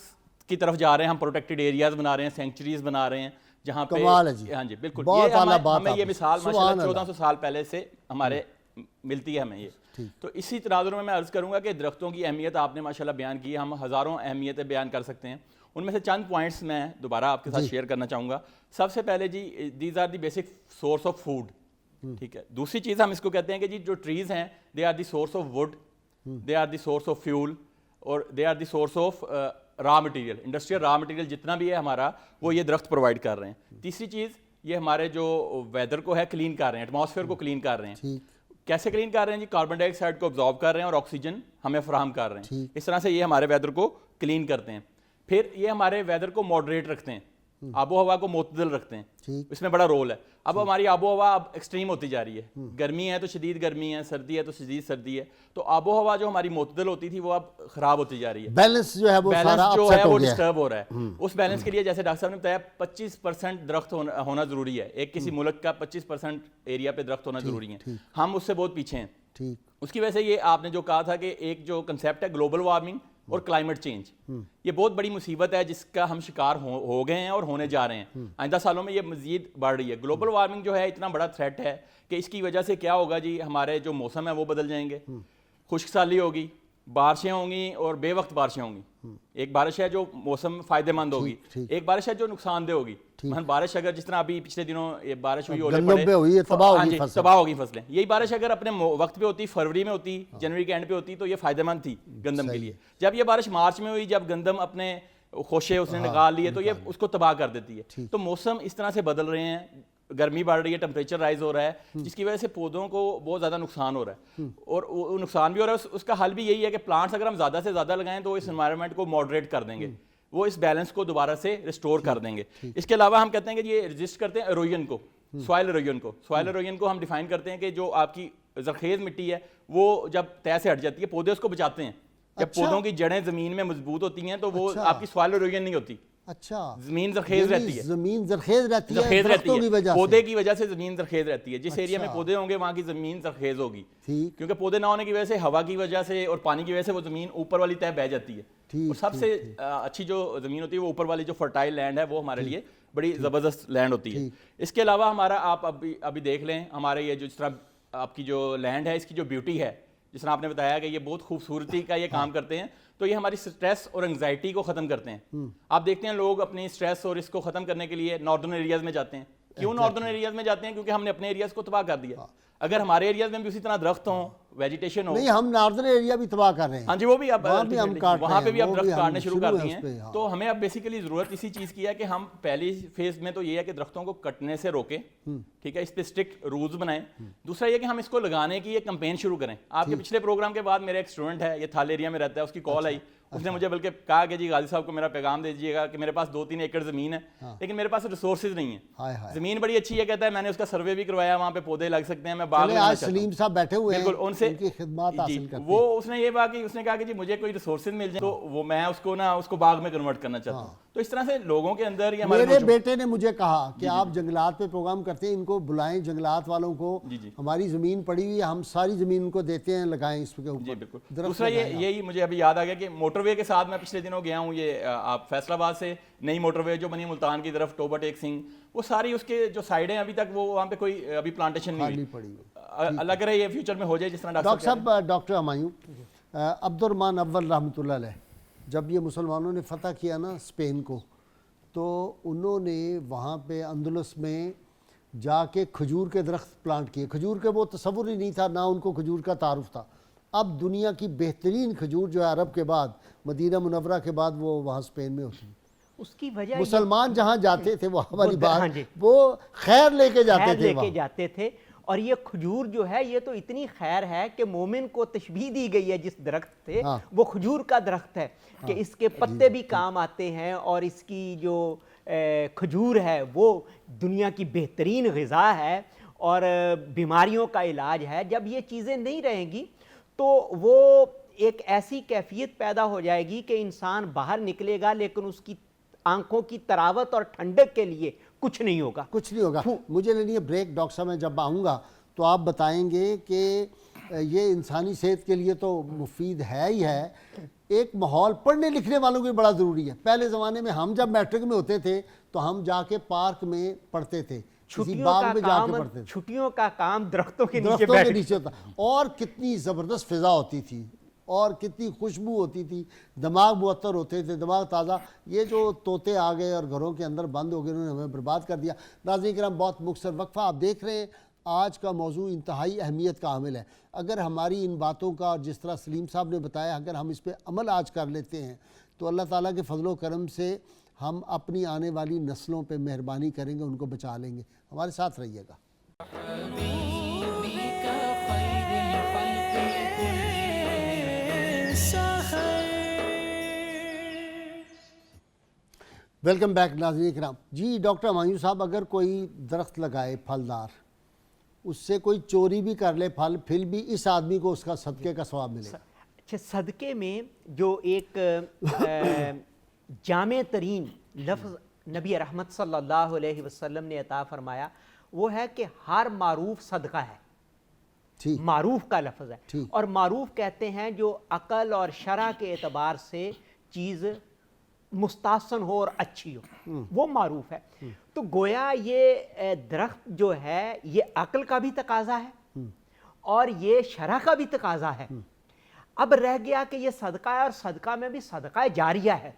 کی طرف جا رہے ہیں, ہم پروٹیکٹڈ ایریاز بنا رہے ہیں, سینکچریز بنا رہے ہیں, جہاں پہ ہاں جی بالکل ہمیں یہ مثال ماشاءاللہ 1400 سال پہلے سے ہمارے ملتی ہے ہمیں یہ. تو اسی تناظر میں عرض کروں گا کہ درختوں کی اہمیت آپ نے ماشاءاللہ بیان کی, ہم ہزاروں اہمیتیں بیان کر سکتے ہیں, ان میں سے چند پوائنٹس میں دوبارہ آپ کے ساتھ شیئر کرنا چاہوں گا. سب سے پہلے جی these are the basic source of food, ٹھیک ہے. دوسری چیز ہم اس کو کہتے ہیں کہ جی جو ٹریز ہیں they are the source of wood, they are the source of fuel, اور they are the source of raw material, industrial raw material جتنا بھی ہے ہمارا وہ یہ درخت پرووائڈ کر رہے ہیں. تیسری چیز یہ ہمارے جو ویدر کو ہے کلین کر رہے ہیں, ایٹماسفیئر کو کلین کر رہے ہیں. کیسے کلین کر رہے ہیں جی؟ کاربن ڈائی آکسائڈ کو ابزارب کر رہے ہیں اور آکسیجن ہمیں فراہم کر رہے ہیں. اس طرح سے یہ ہمارے ویدر کو کلین کرتے ہیں. پھر یہ ہمارے ویدر کو ماڈریٹ رکھتے ہیں, آب و ہوا کو معتدل رکھتے ہیں,
ٹھیک.
اس میں بڑا رول ہے. اب ہماری آب و ہوا اب ایکسٹریم ہوتی جا رہی ہے, گرمی ہے تو شدید گرمی ہے, سردی ہے تو شدید سردی ہے, تو آب و ہوا جو ہماری معتدل ہوتی تھی وہ اب خراب ہوتی جا رہی ہے.
بیلنس جو ہے وہ سارا
بیلنس جو
اپسیٹ
ہے
ہو
وہ
گیا ہے.
ڈسٹرب ہو رہا ہے. اس بیلنس کے لیے جیسے ڈاکٹر صاحب نے بتایا 25% درخت ہونا ضروری ہے, ایک کسی ملک کا 25% ایریا پہ درخت ہونا ضروری ہے. ہم اس سے بہت پیچھے ہیں.
ٹھیک.
اس کی وجہ سے یہ آپ نے جو کہا تھا کہ ایک جو کنسیپٹ ہے گلوبل وارمنگ اور کلائمیٹ چینج, یہ بہت بڑی مصیبت ہے جس کا ہم شکار ہو گئے ہیں اور ہونے جا رہے ہیں. آئندہ سالوں میں یہ مزید بڑھ رہی ہے. گلوبل وارمنگ جو ہے اتنا بڑا تھریٹ ہے کہ اس کی وجہ سے کیا ہوگا جی, ہمارے جو موسم ہے وہ بدل جائیں گے, خشک سالی ہوگی, بارشیں ہوں گی اور بے وقت بارشیں ہوں گی. ایک بارش ہے جو موسم فائدہ مند ہوگی, ایک بارش ہے جو نقصان دہ ہوگی. بارش اگر جس طرح ابھی پچھلے دنوں یہ بارش ہوئی اولے پڑے, تباہ ہوگی فصلیں. یہی بارش اگر اپنے وقت پہ ہوتی, فروری میں ہوتی, جنوری کے اینڈ پہ ہوتی, تو یہ فائدہ مند تھی گندم کے لیے. جب یہ بارش مارچ میں ہوئی, جب گندم اپنے خوشے اس نے نکال لیے, تو یہ اس کو تباہ کر دیتی ہے. تو موسم اس طرح سے بدل رہے ہیں, گرمی بڑھ رہی ہے, ٹمپریچر رائز ہو رہا ہے, جس کی وجہ سے پودوں کو بہت زیادہ نقصان ہو رہا ہے. اور وہ نقصان بھی ہو رہا ہے. اس کا حل بھی یہی ہے کہ پلانٹس اگر ہم زیادہ سے زیادہ لگائیں تو اس انوائرمنٹ کو ماڈریٹ کر دیں گے, وہ اس بیلنس کو دوبارہ سے ریسٹور کر دیں گے. اس کے علاوہ ہم کہتے ہیں کہ یہ رجسٹ کرتے ہیں ایروژن کو, سوائل ایروژن کو. سوائل ایروژن کو ہم ڈیفائن کرتے ہیں کہ جو آپ کی زرخیز مٹی ہے وہ جب طے سے ہٹ جاتی ہے, پودے اس کو بچاتے ہیں. جب پودوں کی جڑیں زمین میں مضبوط ہوتی ہیں تو وہ آپ کی سوائل ایروژن نہیں ہوتی.
اچھا,
زمین زرخیز رہتی ہے.
زمین زرخیز رہتی ہے
زرخیز رہتی ہے, پودے
ہے
کی وجہ سے زمین زرخیز رہتی ہے. جس ایریا میں پودے ہوں گے وہاں کی زمین زرخیز ہوگی, کیونکہ پودے نہ ہونے کی وجہ سے ہوا کی وجہ سے اور پانی کی وجہ سے وہ زمین اوپر والی تہہ بہہ جاتی ہے. اور سب سے اچھی جو زمین ہوتی ہے وہ اوپر والی جو فرٹائل لینڈ ہے وہ ہمارے لیے بڑی زبردست لینڈ ہوتی ہے. اس کے علاوہ ہمارا آپ ابھی دیکھ لیں, ہمارے یہ جو جس طرح آپ کی جو لینڈ ہے اس کی جو بیوٹی ہے, جس طرح آپ نے بتایا کہ یہ بہت خوبصورتی کا یہ کام کرتے ہیں, تو یہ ہماری سٹریس اور انگزائٹی کو ختم کرتے ہیں. آپ دیکھتے ہیں لوگ اپنی سٹریس اور اس کو ختم کرنے کے لیے ناردرن ایریاز میں جاتے ہیں. کیوں ناردرن ایریاز میں جاتے ہیں؟ کیونکہ ہم نے اپنے ایریاز کو تباہ کر دیا. اگر ہمارے ایریاز میں بھی اسی طرح درخت ہوں, ویجیٹیشن ہو.
نہیں, ہم ناردرن ایریا بھی تباہ کر رہے ہیں.
ہاں جی, وہ بھی اب وہاں پہ بھی اب درخت کاٹنے شروع کر دیے ہیں. تو ہمیں اب بیسیکلی ضرورت اسی چیز کی ہے کہ ہم پہلی فیز میں تو یہ ہے کہ درختوں کو کٹنے سے روکیں, ٹھیک ہے, اس پہ اسٹرکٹ رولز بنائیں. دوسرا یہ کہ ہم اس کو لگانے کی ایک کمپین شروع کریں. آپ کے پچھلے پروگرام کے بعد میرے ایک اسٹوڈنٹ ہے, یہ تھال ایریا میں رہتا ہے, اس کی کال آئی, اس نے مجھے بلکہ کہا کہ جی غازی صاحب کو میرا پیغام دے دیجیے گا کہ میرے پاس 2-3 ایکڑ زمین ہے لیکن میرے پاس ریسورسز نہیں ہیں. زمین بڑی اچھی ہے, کہتا ہے میں نے اس کا سروے بھی کروایا, وہاں پہ پودے لگ سکتے ہیں, میں باغ لگانا چاہتا ہوں.
سلیم صاحب بیٹھے ہوئے ہیں,
بالکل ان سے
خدمات حاصل کرتے ہیں.
وہ اس نے یہ بات کی, اس نے کہا کہ جی مجھے کوئی ریسورسز مل جائیں تو وہ میں اس کو باغ میں کنورٹ کرنا چاہتا ہوں. تو اس طرح سے لوگوں کے اندر یہ
میرے بیٹے نے مجھے کہا کہ آپ جنگلات پہ پروگرام کرتے ہیں, ان کو بلائیں, جنگلات والوں کو. ہماری زمین پڑی ہوئی ہے, ہم ساری زمین ان کو دیتے ہیں, لگائیں اس کے اوپر.
جی بالکل. دوسرا یہی مجھے ابھی یاد آ گیا کہ موٹر وے کے ساتھ میں پچھلے دنوں گیا ہوں, یہ آپ فیصل آباد سے نئی موٹر وے جو بنی ملتان کی طرف, ٹوبا ٹیک سنگھ, وہ ساری اس کے جو سائڈیں ابھی تک وہ وہاں پہ کوئی ابھی پلانٹیشن نہیں ہوئی. اللہ کرے یہ فیوچر میں ہو جائے جس طرح
ڈاکٹر صاحب. ڈاکٹر ہمایوں, عبد الرحمن اول رحمۃ اللہ علیہ, جب یہ مسلمانوں نے فتح کیا نا اسپین کو, تو انہوں نے وہاں پہ اندلس میں جا کے کھجور کے درخت پلانٹ کیے. کھجور کے وہ تصور ہی نہیں تھا, نہ ان کو کھجور کا تعارف تھا. اب دنیا کی بہترین کھجور جو ہے عرب کے بعد, مدینہ منورہ کے بعد, وہ وہاں اسپین میں ہوتی ہے.
اس کی وجہ
مسلمان جہاں جاتے تھے وہ ہماری بات, وہ خیر لے کے جاتے تھے.
اور یہ کھجور جو ہے یہ تو اتنی خیر ہے کہ مومن کو تشبیہ دی گئی ہے جس درخت سے, وہ کھجور کا درخت ہے کہ اس کے پتے بھی کام آتے ہیں, اور اس کی جو کھجور ہے وہ دنیا کی بہترین غذا ہے اور بیماریوں کا علاج ہے. جب یہ چیزیں نہیں رہیں گی تو وہ ایک ایسی کیفیت پیدا ہو جائے گی کہ انسان باہر نکلے گا لیکن اس کی آنکھوں کی تراوت اور ٹھنڈک کے لیے کچھ نہیں ہوگا.
مجھے لینی ہے بریک. ڈاکٹر صاحب میں جب آؤں گا تو آپ بتائیں گے کہ یہ انسانی صحت کے لیے تو مفید ہے ہی ہے. ایک ماحول پڑھنے لکھنے والوں کی بڑا ضروری ہے. پہلے زمانے میں ہم جب میٹرک میں ہوتے تھے تو ہم جا کے پارک میں پڑھتے تھے,
چھٹیوں کا کام درختوں کے
نیچے ہوتا, اور کتنی زبردست فضا ہوتی تھی اور کتنی خوشبو ہوتی تھی, دماغ معطر ہوتے تھے, دماغ تازہ. یہ جو طوطے آ گئے اور گھروں کے اندر بند ہو گئے, انہوں نے ہمیں برباد کر دیا. ناظرین کرام, بہت مختصر وقفہ. آپ دیکھ رہے ہیں آج کا موضوع انتہائی اہمیت کا حامل ہے. اگر ہماری ان باتوں کا, اور جس طرح سلیم صاحب نے بتایا, اگر ہم اس پہ عمل آج کر لیتے ہیں تو اللہ تعالیٰ کے فضل و کرم سے ہم اپنی آنے والی نسلوں پہ مہربانی کریں گے, ان کو بچا لیں گے. ہمارے ساتھ رہیے گا. ویلکم بیک ناظرین کرام. جی ڈاکٹر ہمایوں صاحب، اگر کوئی درخت لگائے پھلدار، اس سے کوئی چوری بھی کر لے پھل، پھر بھی اس آدمی کو اس کا صدقے کا ثواب ملے گا؟
اچھا، صدقے میں جو ایک جامع ترین لفظ نبی رحمت صلی اللہ علیہ وسلم نے عطا فرمایا وہ ہے کہ ہر معروف صدقہ ہے.
ٹھیک،
معروف کا لفظ ہے.
ٹھیک.
اور معروف کہتے ہیں جو عقل اور شرع کے اعتبار سے چیز مستحسن ہو اور اچھی ہو، وہ معروف ہے. تو گویا یہ درخت جو ہے یہ عقل کا بھی تقاضا ہے اور یہ شرع کا بھی تقاضا ہے. اب رہ گیا کہ یہ صدقہ ہے، اور صدقہ میں بھی صدقہ جاریہ ہے.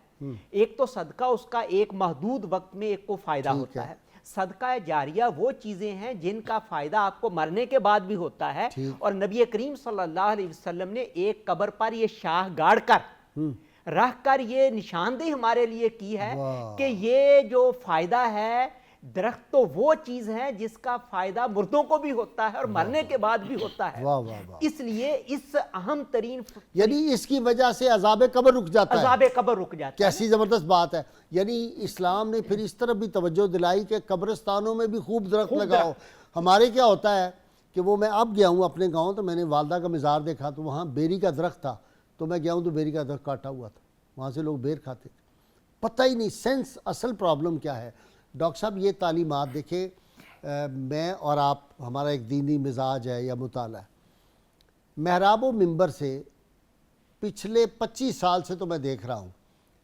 ایک تو صدقہ اس کا ایک محدود وقت میں ایک کو فائدہ ہوتا ہے. صدقہ جاریہ وہ چیزیں ہیں جن کا فائدہ آپ کو مرنے کے بعد بھی ہوتا ہے. اور نبی کریم صلی اللہ علیہ وسلم نے ایک قبر پر یہ شاہ گاڑ کر رکھ کر یہ نشاندہی ہمارے لیے کی ہے کہ یہ جو فائدہ ہے، درخت تو وہ چیز ہے جس کا فائدہ مردوں کو بھی ہوتا ہے اور مرنے کے بعد بھی ہوتا ہے. اس لیے اس اہم ترین
یعنی اس کی وجہ سے عذاب قبر رک جاتا ہے.
عذاب قبر رک جاتا ہے.
کیسی زبردست بات ہے. یعنی اسلام نے پھر اس طرف بھی توجہ دلائی کہ قبرستانوں میں بھی خوب درخت لگاؤ. ہمارے کیا ہوتا ہے کہ وہ میں اب گیا ہوں اپنے گاؤں، تو میں نے والدہ کا مزار دیکھا، تو وہاں بیری کا درخت تھا، تو میں گیا ہوں تو بیری کا درخت کاٹا ہوا تھا. وہاں سے لوگ بیر کھاتے تھے. پتہ ہی نہیں سینس اصل پرابلم کیا ہے. ڈاکٹر صاحب یہ تعلیمات دیکھیں، میں اور آپ، ہمارا ایک دینی مزاج ہے یا مطالعہ ہے. محراب و منبر سے پچھلے 25 سال سے تو میں دیکھ رہا ہوں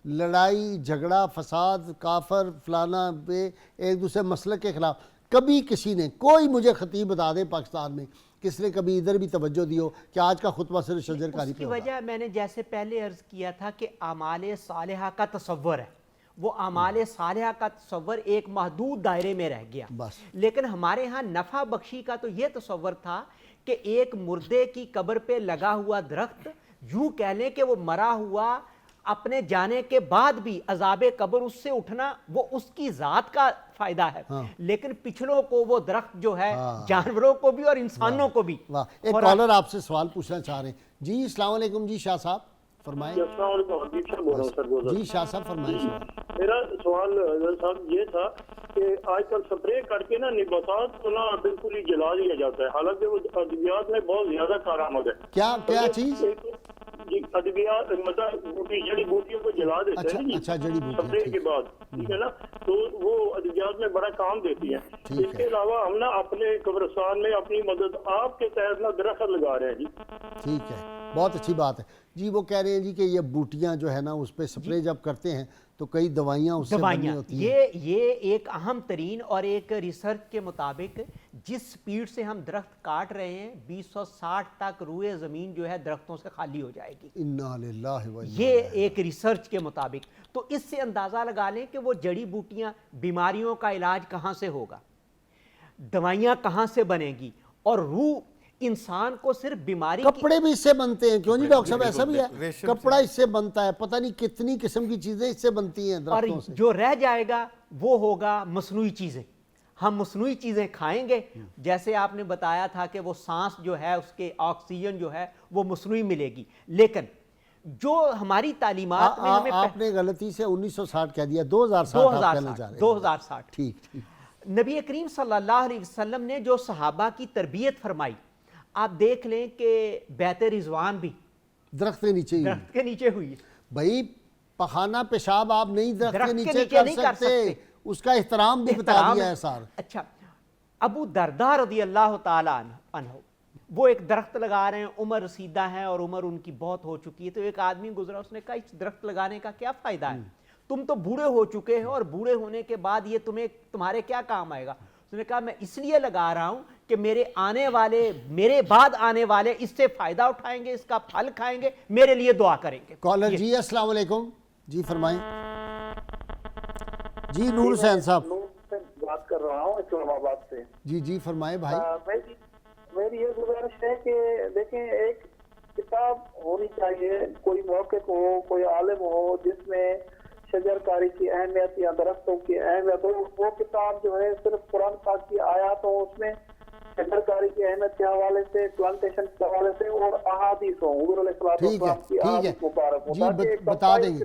لڑائی جھگڑا فساد کافر فلانا پہ ایک دوسرے مسلک کے خلاف. کبھی کسی نے، کوئی مجھے خطیب بتا دے پاکستان میں کس نے کبھی ادھر بھی توجہ دیو کہ آج کا خطبہ صرف شجر کاری
اس
پہ
کی
ہوگا؟
وجہ میں نے جیسے پہلے عرض کیا تھا کہ اعمال صالحہ کا تصور ہے، وہ اعمال صالحہ کا تصور ایک محدود دائرے میں رہ گیا.
بس.
لیکن ہمارے ہاں نفع بخشی کا تو یہ تصور تھا کہ ایک مردے کی قبر پہ لگا ہوا درخت، یوں کہہ لیں کہ وہ مرا ہوا اپنے جانے کے بعد بھی عذاب قبر اس سے اٹھنا وہ اس کی ذات کا فائدہ ہے. لیکن پچھلوں کو وہ درخت جو ہے جانوروں کو بھی اور انسانوں کو بھی.
ایک کالر آپ سے سوال پوچھنا چاہ رہے ہیں. جی السلام علیکم. جی شاہ صاحب فرمائیں.
السلام علیکم. حبیب صاحب بول رہا ہوں سر.
جی شاہ صاحب فرمائیں.
میرا سوال حضرت صاحب یہ تھا کہ آج کل سپرے کر کے نا نباتات کو نا بالکل ہی جلا دیا جاتا ہے، حالانکہ وہ ادویات میں بہت زیادہ کارآمد ہے.
کیا چیز؟
جی ادویات مطلب جڑی بوٹیوں کو جلا دیتے ہیں.
اچھا جڑی بوٹیاں
سپرے کے بعد ٹھیک ہے نا، تو وہ ادویات میں بڑا کام دیتی ہیں. اس کے علاوہ ہم نا اپنے قبرستان میں اپنی مدد آپ کے تحت نا درخت لگا رہے ہیں. جی
ٹھیک ہے، بہت اچھی بات ہے. جی وہ کہہ رہے ہیں جی کہ یہ بوٹیاں جو ہے نا اس پہ سپرے جب کرتے ہیں تو کئی دوائیاں اس سے بنی ہوتی ہیں.
یہ ایک اہم ترین اور ایک ریسرچ کے مطابق جس سپیڈ سے ہم درخت کاٹ رہے ہیں 2060 تک روئے زمین جو ہے درختوں سے خالی ہو جائے گی.
انا للہ و انا
یہ ایک ریسرچ کے مطابق. تو اس سے اندازہ لگا لیں کہ وہ جڑی بوٹیاں، بیماریوں کا علاج کہاں سے ہوگا، دوائیاں کہاں سے بنیں گی، اور روح انسان کو صرف بیماری
کپڑے بھی اس سے بنتے ہیں. کیوں نہیں ڈاکٹر صاحب؟ ایسا بھی ہے کپڑا اس سے بنتا ہے، پتہ نہیں کتنی قسم کی چیزیں اس سے بنتی ہیں درختوں سے.
اور جو رہ جائے گا وہ ہوگا مصنوعی چیزیں. ہم مصنوعی چیزیں کھائیں گے، جیسے آپ نے بتایا تھا کہ وہ سانس جو ہے اس کے آکسیجن جو ہے وہ مصنوعی ملے گی. لیکن جو ہماری تعلیمات میں ہمیں
آپ نے غلطی سے 1960 کہہ دیا، 2060 آپ کہنا چاہ رہے ہیں.
2060
ٹھیک.
نبی کریم صلی اللہ علیہ وسلم نے جو صحابہ کی تربیت فرمائی، آپ دیکھ لیں کہ بیت رضوان بھی
درخت کے نیچے
ہوئی.
بھائی پخانہ پیشاب آپ نہیں درخت کے نیچے کر سکتے، اس کا احترام بھی بتا دیا ہے سار.
اچھا، ابو درداء رضی اللہ تعالی عنہ وہ ایک درخت لگا رہے ہیں، عمر رسیدہ ہے اور عمر ان کی بہت ہو چکی ہے. تو ایک آدمی گزرا، اس نے کہا اس درخت لگانے کا کیا فائدہ ہے، تم تو بوڑھے ہو چکے ہو اور بوڑھے ہونے کے بعد یہ تمہارے کیا کام آئے گا. اس نے کہا میں اس لیے لگا رہا ہوں کہ میرے بعد آنے والے اس سے فائدہ اٹھائیں گے، اس کا پھل کھائیں گے، میرے لیے دعا کریں گے.
کالر جی السلام علیکم. جی فرمائیں. جی نور حسین صاحب
بات کر رہا ہوں اسلام آباد سے.
جی فرمائیں بھائی.
میری یہ گزارش ہے کہ دیکھیں ایک کتاب ہونی چاہیے، کوئی موقف ہو، کوئی عالم ہو جس میں شجر کاری کی اہمیت یا درختوں کی اہمیت ہو. وہ کتاب جو ہے صرف قرآن پاک کی آیات ہو، اس میں شجر کاری کی اہمیت کے حوالے سے، پلانٹیشن کے حوالے سے اور احادیث ہوں، حضور علیہ الصلوۃ والسلام کی احادیث مبارک ہوں، تاکہ
بتا دیں گے.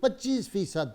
25%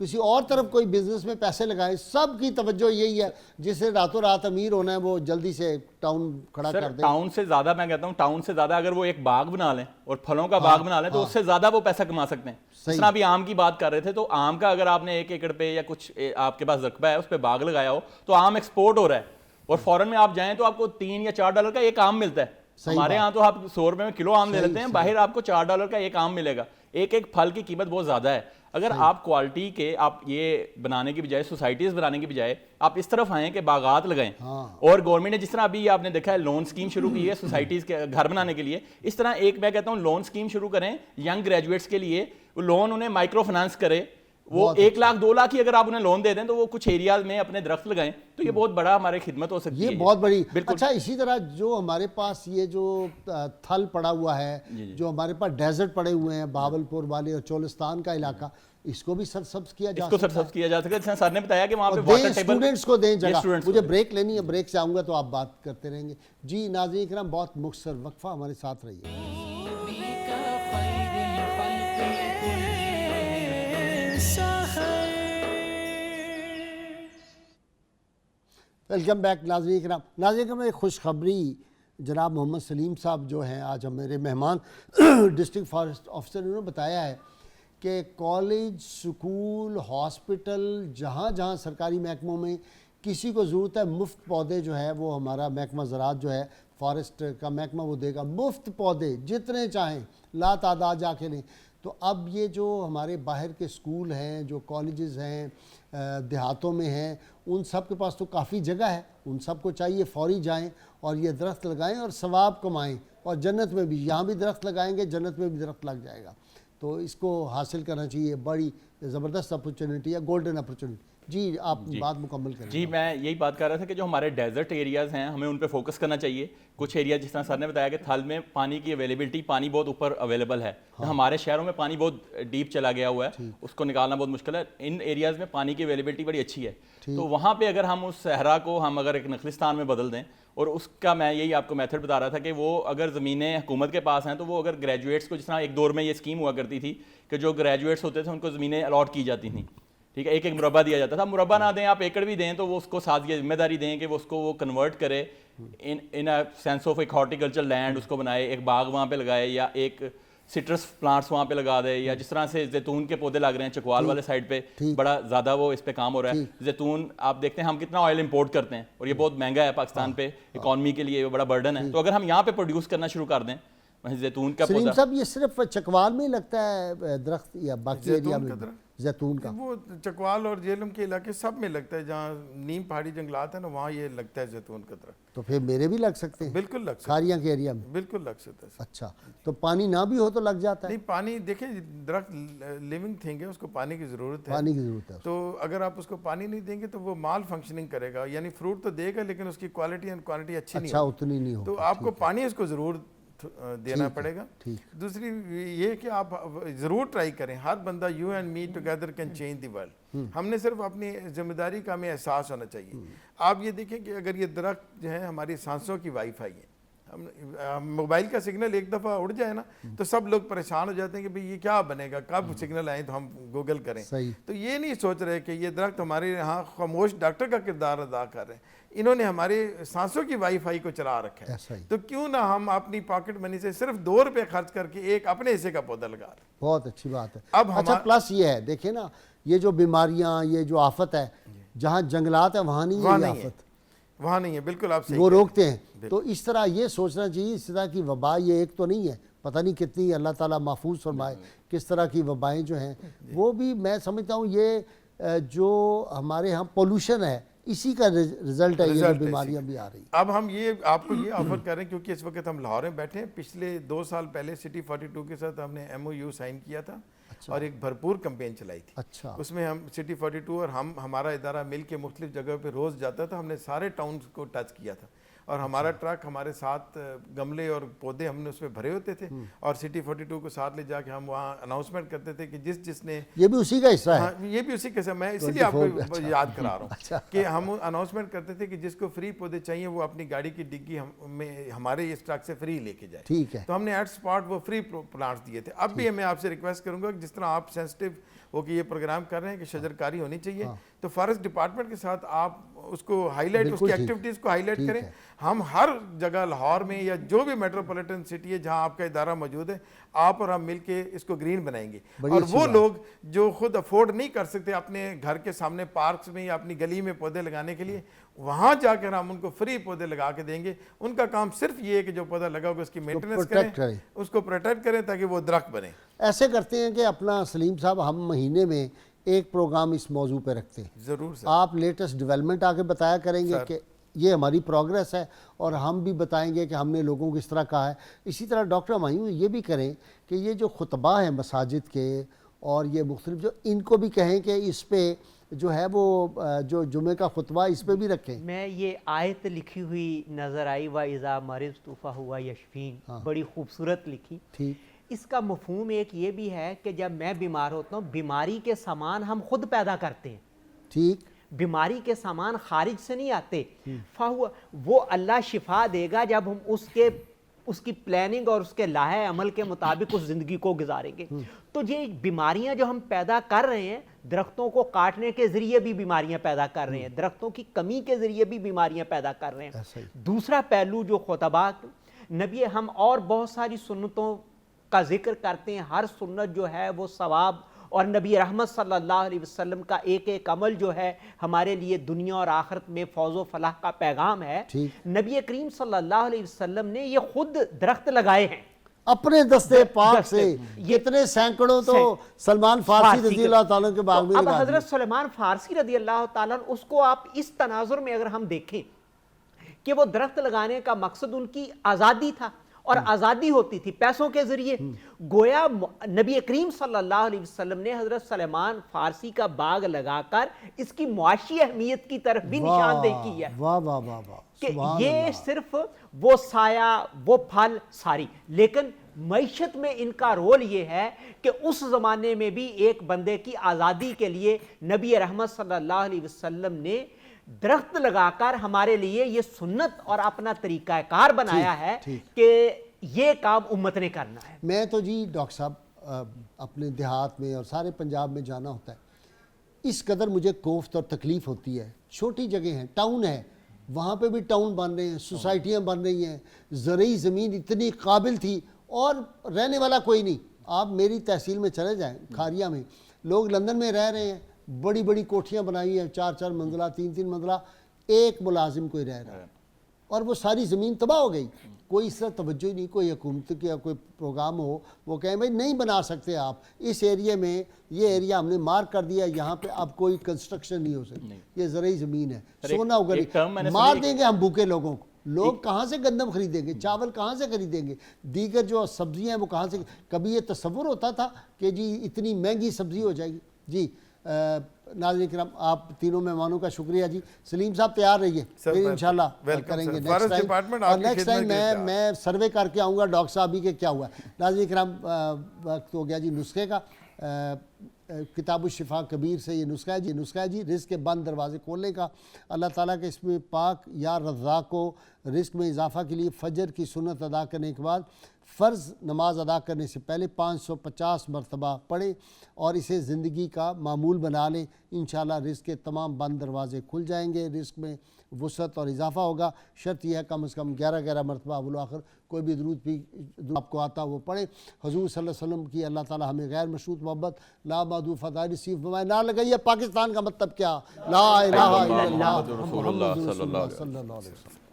کسی اور طرف کوئی بزنس میں پیسے لگائیں. سب کی توجہ یہی ہے جسے راتوں رات امیر ہونا ہے وہ جلدی سے ٹاؤن کھڑا کر دیں.
ٹاؤن سے زیادہ میں کہتا ہوں ٹاؤن سے زیادہ اگر وہ ایک باغ بنا لیں اور پھلوں کا باغ بنا لیں تو اس سے زیادہ وہ پیسہ کما سکتے ہیں. جس طرح ابھی آم کی بات کر رہے تھے تو آم کا اگر آپ نے 1 ایکڑ پہ یا کچھ آپ کے پاس رقبہ ہے اس پہ باغ لگایا ہو تو آم ایکسپورٹ ہو رہا ہے اور فورن میں آپ جائیں تو آپ کو $3 یا $4 کا ایک آم ملتا ہے. ہمارے یہاں تو آپ 100 روپے میں کلو آم لے لیتے ہیں, باہر آپ کو $4 کا ایک آم ملے گا. ایک پھل کی قیمت بہت زیادہ ہے. اگر آپ کوالٹی کے آپ یہ بنانے کی بجائے سوسائٹیز بنانے کی بجائے آپ اس طرف آئیں کہ باغات لگائیں, اور گورنمنٹ نے جس طرح ابھی آپ نے دیکھا ہے لون سکیم شروع کی ہے سوسائٹیز کے گھر بنانے کے لیے, اس طرح ایک میں کہتا ہوں لون سکیم شروع کریں ینگ گریجویٹس کے لیے, لون انہیں مائکرو فائنانس کرے, وہ 1 لاکھ 2 لاکھ ہی اگر آپ انہیں لون دے دیں تو وہ کچھ ایریاز میں اپنے درخت لگائیں تو یہ بہت بڑا ہمارے خدمت ہو سکتی ہے.
یہ بہت بڑی. اچھا اسی طرح جو ہمارے پاس یہ جو تھل پڑا ہوا ہے, جو ہمارے پاس ڈیزرٹ پڑے ہوئے ہیں بہاولپور والے اور چولستان کا علاقہ, اس کو بھی سرسبز کیا جا سکتا ہے.
اس کو سرسبز کیا جا سکتا ہے. جیسے سر نے بتایا کہ وہاں پہ
واٹر ٹیبل اسٹوڈنٹس کو دیں جگہ. مجھے بریک لینی ہے, بریک سے آؤں گا تو آپ بات کرتے رہیں گے. جی ناظرین کرام, بہت مختصر وقفہ, ہمارے ساتھ رہیے. ویلکم بیک ناظرین کرام. ناظرین کرام, ایک خوشخبری جناب محمد سلیم صاحب جو ہیں آج میرے مہمان, ڈسٹرکٹ فارسٹ آفیسر, انہوں نے بتایا ہے کہ کالج, سکول, ہاسپٹل, جہاں جہاں سرکاری محکموں میں کسی کو ضرورت ہے, مفت پودے جو ہے وہ ہمارا محکمہ زراعت جو ہے فارسٹ کا محکمہ وہ دے گا. مفت پودے جتنے چاہیں لا تعداد جا کے لیں. تو اب یہ جو ہمارے باہر کے سکول ہیں, جو کالجز ہیں دیہاتوں میں ہیں, ان سب کے پاس تو کافی جگہ ہے, ان سب کو چاہیے فوری جائیں اور یہ درخت لگائیں اور ثواب کمائیں, اور جنت میں بھی, یہاں بھی درخت لگائیں گے جنت میں بھی درخت لگ جائے گا. تو اس کو حاصل کرنا چاہیے, بڑی زبردست اپرچونٹی ہے, گولڈن اپرچونٹی. جی آپ بات مکمل کریں.
جی میں یہی بات کر رہا تھا کہ جو ہمارے ڈیزرٹ ایریاز ہیں ہمیں ان پہ فوکس کرنا چاہیے. کچھ ایریا جس طرح سر نے بتایا کہ تھل میں پانی کی اویلیبلٹی, پانی بہت اوپر اویلیبل ہے. ہمارے شہروں میں پانی بہت ڈیپ چلا گیا ہوا ہے, اس کو نکالنا بہت مشکل ہے. ان ایریاز میں پانی کی اویلیبلٹی بڑی اچھی ہے, تو وہاں پہ اگر ہم اس صحرا کو ہم اگر ایک نخلستان میں بدل دیں, اور اس کا میں یہی آپ کو میتھڈ بتا رہا تھا کہ وہ اگر زمینیں حکومت کے پاس ہیں تو وہ اگر گریجویٹس کو, جس طرح ایک دور میں یہ اسکیم ہوا کرتی تھی کہ جو گریجویٹس ہوتے تھے ان کو زمینیں الاٹ کی جاتی تھیں, ٹھیک ہے, ایک مربع دیا جاتا تھا. مربع نہ دیں آپ, ایکڑ بھی دیں تو وہ اس کو ساتھ یہ ذمہ داری دیں کہ وہ اس کو وہ کنورٹ کرے ان سینس آف ایک ہارٹیکلچر لینڈ, اس کو بنائے, ایک باغ وہاں پہ لگائے, یا ایک سٹرس پلانٹس وہاں پہ لگا دے, یا جس طرح سے زیتون کے پودے لگ رہے ہیں چکوال والے سائڈ پہ, بڑا زیادہ وہ اس پہ کام ہو رہا ہے. زیتون آپ دیکھتے ہیں ہم کتنا آئل امپورٹ کرتے ہیں اور یہ بہت مہنگا ہے پاکستان پہ, اکانومی کے لیے بڑا برڈن ہے. تو اگر ہم یہاں پہ پروڈیوس کرنا شروع کر دیں زیتون کا پودا.
سلیم صاحب یہ صرف چکوال میں لگتا ہے درخت یا باقی ایریا میں زیتون کا؟
وہ چکوال اور جہلم کے علاقے سب میں لگتا ہے, جہاں نیم پہاڑی جنگلات ہیں نا وہاں یہ لگتا ہے زیتون کا درخت.
تو پھر میرے بھی لگ سکتے ہیں؟
بالکل لگ سکتا ہے,
کھاریاں کے ایریا میں
بالکل لگ سکتا ہے.
اچھا, تو پانی نہ بھی ہو تو لگ جاتا ہے؟
نہیں, پانی دیکھیں درخت لیونگ تھنگ ہے, اس کو پانی کی ضرورت ہے,
پانی کی ضرورت ہے.
تو اگر آپ اس کو پانی نہیں دیں گے تو وہ مال فنکشننگ کرے گا, یعنی فروٹ تو دے گا لیکن اس کی کوالٹی اینڈ کوانٹٹی اچھی نہیں
اچھا اتنی نہیں
تو آپ کو پانی اس کو ضرور دینا پڑے گا. دوسری یہ کہ آپ ضرور ٹرائی کریں, ہر بندہ, you and me together can change the world. ہم نے صرف اپنی ذمہ داری کا ہمیں احساس ہونا چاہیے. آپ یہ دیکھیں کہ اگر یہ درخت جو ہے ہماری سانسوں کی وائی فائی ہے, ہم موبائل کا سگنل ایک دفعہ اڑ جائے نا تو سب لوگ پریشان ہو جاتے ہیں کہ بھئی یہ کیا بنے گا, کب سگنل آئیں تو ہم گوگل کریں. تو یہ نہیں سوچ رہے کہ یہ درخت ہمارے یہاں خاموش ڈاکٹر کا کردار ادا کر رہے ہیں, انہوں نے ہمارے سانسوں کی وائی فائی کو چلا رکھا ہے. تو کیوں نہ ہم اپنی پاکٹ منی سے صرف ₹2 خرچ کر کے ایک اپنے حصے کا پودا لگا رہے ہیں.
بہت اچھی بات ہے. اچھا پلس یہ ہے, دیکھیں نا, یہ جو بیماریاں, یہ جو آفت ہے, جہاں جنگلات ہیں وہاں نہیں ہے یہ آفت,
وہاں نہیں ہے. بالکل آپ صحیح,
وہ روکتے ہیں. تو اس طرح یہ سوچنا چاہیے, اس طرح کی وبا یہ ایک تو نہیں ہے, پتہ نہیں کتنی اللہ تعالیٰ محفوظ فرمائے, کس طرح کی وبائیں جو ہیں وہ بھی میں سمجھتا ہوں یہ جو ہمارے ہاں پولوشن ہے اسی کا رزلٹ ہے, یہ بیماریاں بھی آ رہی ہیں.
اب ہم یہ آپ کو یہ آفر کر رہے ہیں کیونکہ اس وقت ہم لاہور میں بیٹھے ہیں. پچھلے 2 سال پہلے سٹی 42 کے ساتھ ہم نے MOU سائن کیا تھا اور ایک بھرپور کمپین چلائی تھی.
اچھا,
اس میں ہم سٹی 42 اور ہمارا ادارہ مل کے مختلف جگہ پہ روز جاتا تھا. ہم نے سارے ٹاؤنز کو ٹچ کیا تھا اور ہمارا ٹرک ہمارے ساتھ گملے اور پودے ہم نے اس میں بھرے ہوتے تھے اور سٹی 42 کو ساتھ لے جا کے ہم وہاں اناؤنسمنٹ کرتے تھے کہ جس نے,
یہ بھی اسی کا حصہ ہے,
یہ بھی اسی کا حصہ, میں اسی لیے آپ کو یاد کرا رہا ہوں کہ ہم اناؤنسمنٹ کرتے تھے کہ جس کو فری پودے چاہیے وہ اپنی گاڑی کی ڈگی میں ہمارے اس ٹرک سے فری لے کے جائے.
ٹھیک ہے,
تو ہم نے ایٹ اسپاٹ وہ فری پلانٹس دیے تھے. اب بھی میں آپ سے ریکویسٹ کروں گا کہ جس طرح آپ سینسٹیو وہ کہ یہ پروگرام کر رہے ہیں کہ شجر کاری ہونی چاہیے, تو فارسٹ ڈپارٹمنٹ کے ساتھ آپ اس کو ہائی لائٹ, اس کی ایکٹیویٹیز کو ہائی لائٹ کریں. ہم ہر جگہ لاہور میں یا جو بھی میٹروپولیٹن سٹی ہے جہاں آپ کا ادارہ موجود ہے, آپ اور ہم مل کے اس کو گرین بنائیں گے. اور وہ لوگ جو خود افورڈ نہیں کر سکتے اپنے گھر کے سامنے پارکس میں یا اپنی گلی میں پودے لگانے کے لیے, وہاں جا کر ہم ان کو فری پودے لگا کے دیں گے. ان کا کام صرف یہ ہے کہ جو پودا لگا ہوگا اس کی مینٹیننس کریں, اس کو پروٹیکٹ کریں تاکہ وہ درخت بنے.
ایسے کرتے ہیں کہ اپنا سلیم صاحب ہم مہینے میں ایک پروگرام اس موضوع پہ رکھتے ہیں.
ضرور سر.
آپ لیٹسٹ ڈیولپمنٹ آگے بتایا کریں گے کہ یہ ہماری پروگریس ہے, اور ہم بھی بتائیں گے کہ ہم نے لوگوں کو اس طرح کہا ہے. اسی طرح ڈاکٹر ہمایوں یہ بھی کریں کہ یہ جو خطبہ ہیں مساجد کے اور یہ مختلف, جو ان کو بھی کہیں کہ اس پہ جو ہے وہ جو جمعے کا خطبہ اس پہ بھی رکھیں.
میں یہ آیت لکھی ہوئی نظر آئی, وَإِذَا مَرِضْتُ فَهُوَ يَشْفِينِ, بڑی خوبصورت لکھی.
ٹھیک.
اس کا مفہوم ایک یہ بھی ہے کہ جب میں بیمار ہوتا ہوں, بیماری کے سامان ہم خود پیدا کرتے ہیں.
ٹھیک.
بیماری کے سامان خارج سے نہیں آتے. وہ اللہ شفا دے گا جب ہم اس کی پلاننگ اور اس کے لاہے عمل کے مطابق اس زندگی کو گزاریں گے. تو یہ بیماریاں جو ہم پیدا کر رہے ہیں, درختوں کو کاٹنے کے ذریعے بھی بیماریاں پیدا کر رہے ہیں, درختوں کی کمی کے ذریعے بھی بیماریاں پیدا کر رہے ہیں. دوسرا پہلو جو خطبات نبی, ہم اور بہت ساری سنتوں کا ذکر کرتے ہیں, ہر سنت جو ہے وہ ثواب, اور نبی رحمت صلی اللہ علیہ وسلم کا ایک ایک عمل جو ہے ہمارے لیے دنیا اور آخرت میں فوز و فلاح کا پیغام ہے. نبی کریم صلی اللہ علیہ وسلم نے یہ خود درخت لگائے ہیں
اپنے دستے پاک سے. کتنے سینکڑوں تو سلمان فارسی رضی اللہ تعالیٰ کے باغ میں.
اب حضرت سلمان فارسی رضی اللہ تعالیٰ, اس کو آپ اس تناظر میں اگر ہم دیکھیں کہ وہ درخت لگانے کا مقصد ان کی آزادی تھا, اور آزادی ہوتی تھی پیسوں کے ذریعے. گویا نبی کریم صلی اللہ علیہ وسلم نے حضرت سلیمان فارسی کا باغ لگا کر اس کی معاشی اہمیت کی طرف بھی نشاندہی کی ہے.
واہ واہ واہ واہ.
کہ یہ صرف وہ سایہ, وہ پھل ساری, لیکن معیشت میں ان کا رول یہ ہے کہ اس زمانے میں بھی ایک بندے کی آزادی کے لیے نبی رحمت صلی اللہ علیہ وسلم نے درخت لگا کر ہمارے لیے یہ سنت اور اپنا طریقہ کار بنایا ہے کہ یہ کام امت نے کرنا ہے.
میں تو جی ڈاکٹر صاحب اپنے دیہات میں اور سارے پنجاب میں جانا ہوتا ہے, اس قدر مجھے کوفت اور تکلیف ہوتی ہے. چھوٹی جگہ ہیں, ٹاؤن ہے, وہاں پہ بھی ٹاؤن بن رہے ہیں, سوسائٹیاں بن رہی ہیں, زرعی زمین اتنی قابل تھی اور رہنے والا کوئی نہیں. آپ میری تحصیل میں چلے جائیں, کھاریا میں, لوگ لندن میں رہ رہے ہیں, بڑی بڑی کوٹھیاں بنائی ہیں, 4-4 منزلہ 3-3 منزلہ, ایک ملازم کوئی رہ رہا ہے, اور وہ ساری زمین تباہ ہو گئی. کوئی اس طرح توجہ ہی نہیں, کوئی حکومت کا کوئی پروگرام ہو وہ کہیں بھائی نہیں بنا سکتے آپ اس ایریے میں, یہ ایریا ہم نے مارک کر دیا, یہاں پہ اب کوئی کنسٹرکشن نہیں ہو سکتی, یہ زرعی زمین ہے, سونا اگا, مار دیں گے ہم بھوکے لوگوں کو. لوگ کہاں سے گندم خریدیں گے, چاول کہاں سے خریدیں گے, دیگر جو سبزیاں ہیں وہ کہاں سے. کبھی یہ تصور ہوتا تھا کہ جی اتنی مہنگی سبزی ہو جائے گی. جی ناظرین کرام, آپ تینوں مہمانوں کا شکریہ. جی سلیم صاحب تیار رہیے, پھر انشاءاللہ کریں گے نیکسٹ ٹائم. میں سروے کر کے آؤں گا ڈاکٹر صاحب بھی کہ کیا ہوا ہے. ناظرین کرام, وقت ہو گیا جی نسخے کا. کتاب الشفا کبیر سے یہ نسخہ ہے جی رزق کے بند دروازے کھولنے کا. اللہ تعالیٰ کے اسم پاک یا رزاق کو رزق میں اضافہ کے لیے فجر کی سنت ادا کرنے کے بعد فرض نماز ادا کرنے سے پہلے 550 مرتبہ پڑھیں اور اسے زندگی کا معمول بنا لیں. انشاءاللہ رزق کے تمام بند دروازے کھل جائیں گے, رزق میں وسعت اور اضافہ ہوگا. شرط یہ ہے کم از کم 11 مرتبہ اول آخر کوئی بھی درود بھی آپ کو آتا وہ پڑھیں. حضور صلی اللہ علیہ وسلم کی اللہ تعالیٰ ہمیں غیر مشروط محبت لا معدود فضائل نصیب فرمائے. نہ لگائیے پاکستان کا مطلب کیا, لا الہ الا اللہ محمد رسول اللہ صلی اللہ علیہ وسلم.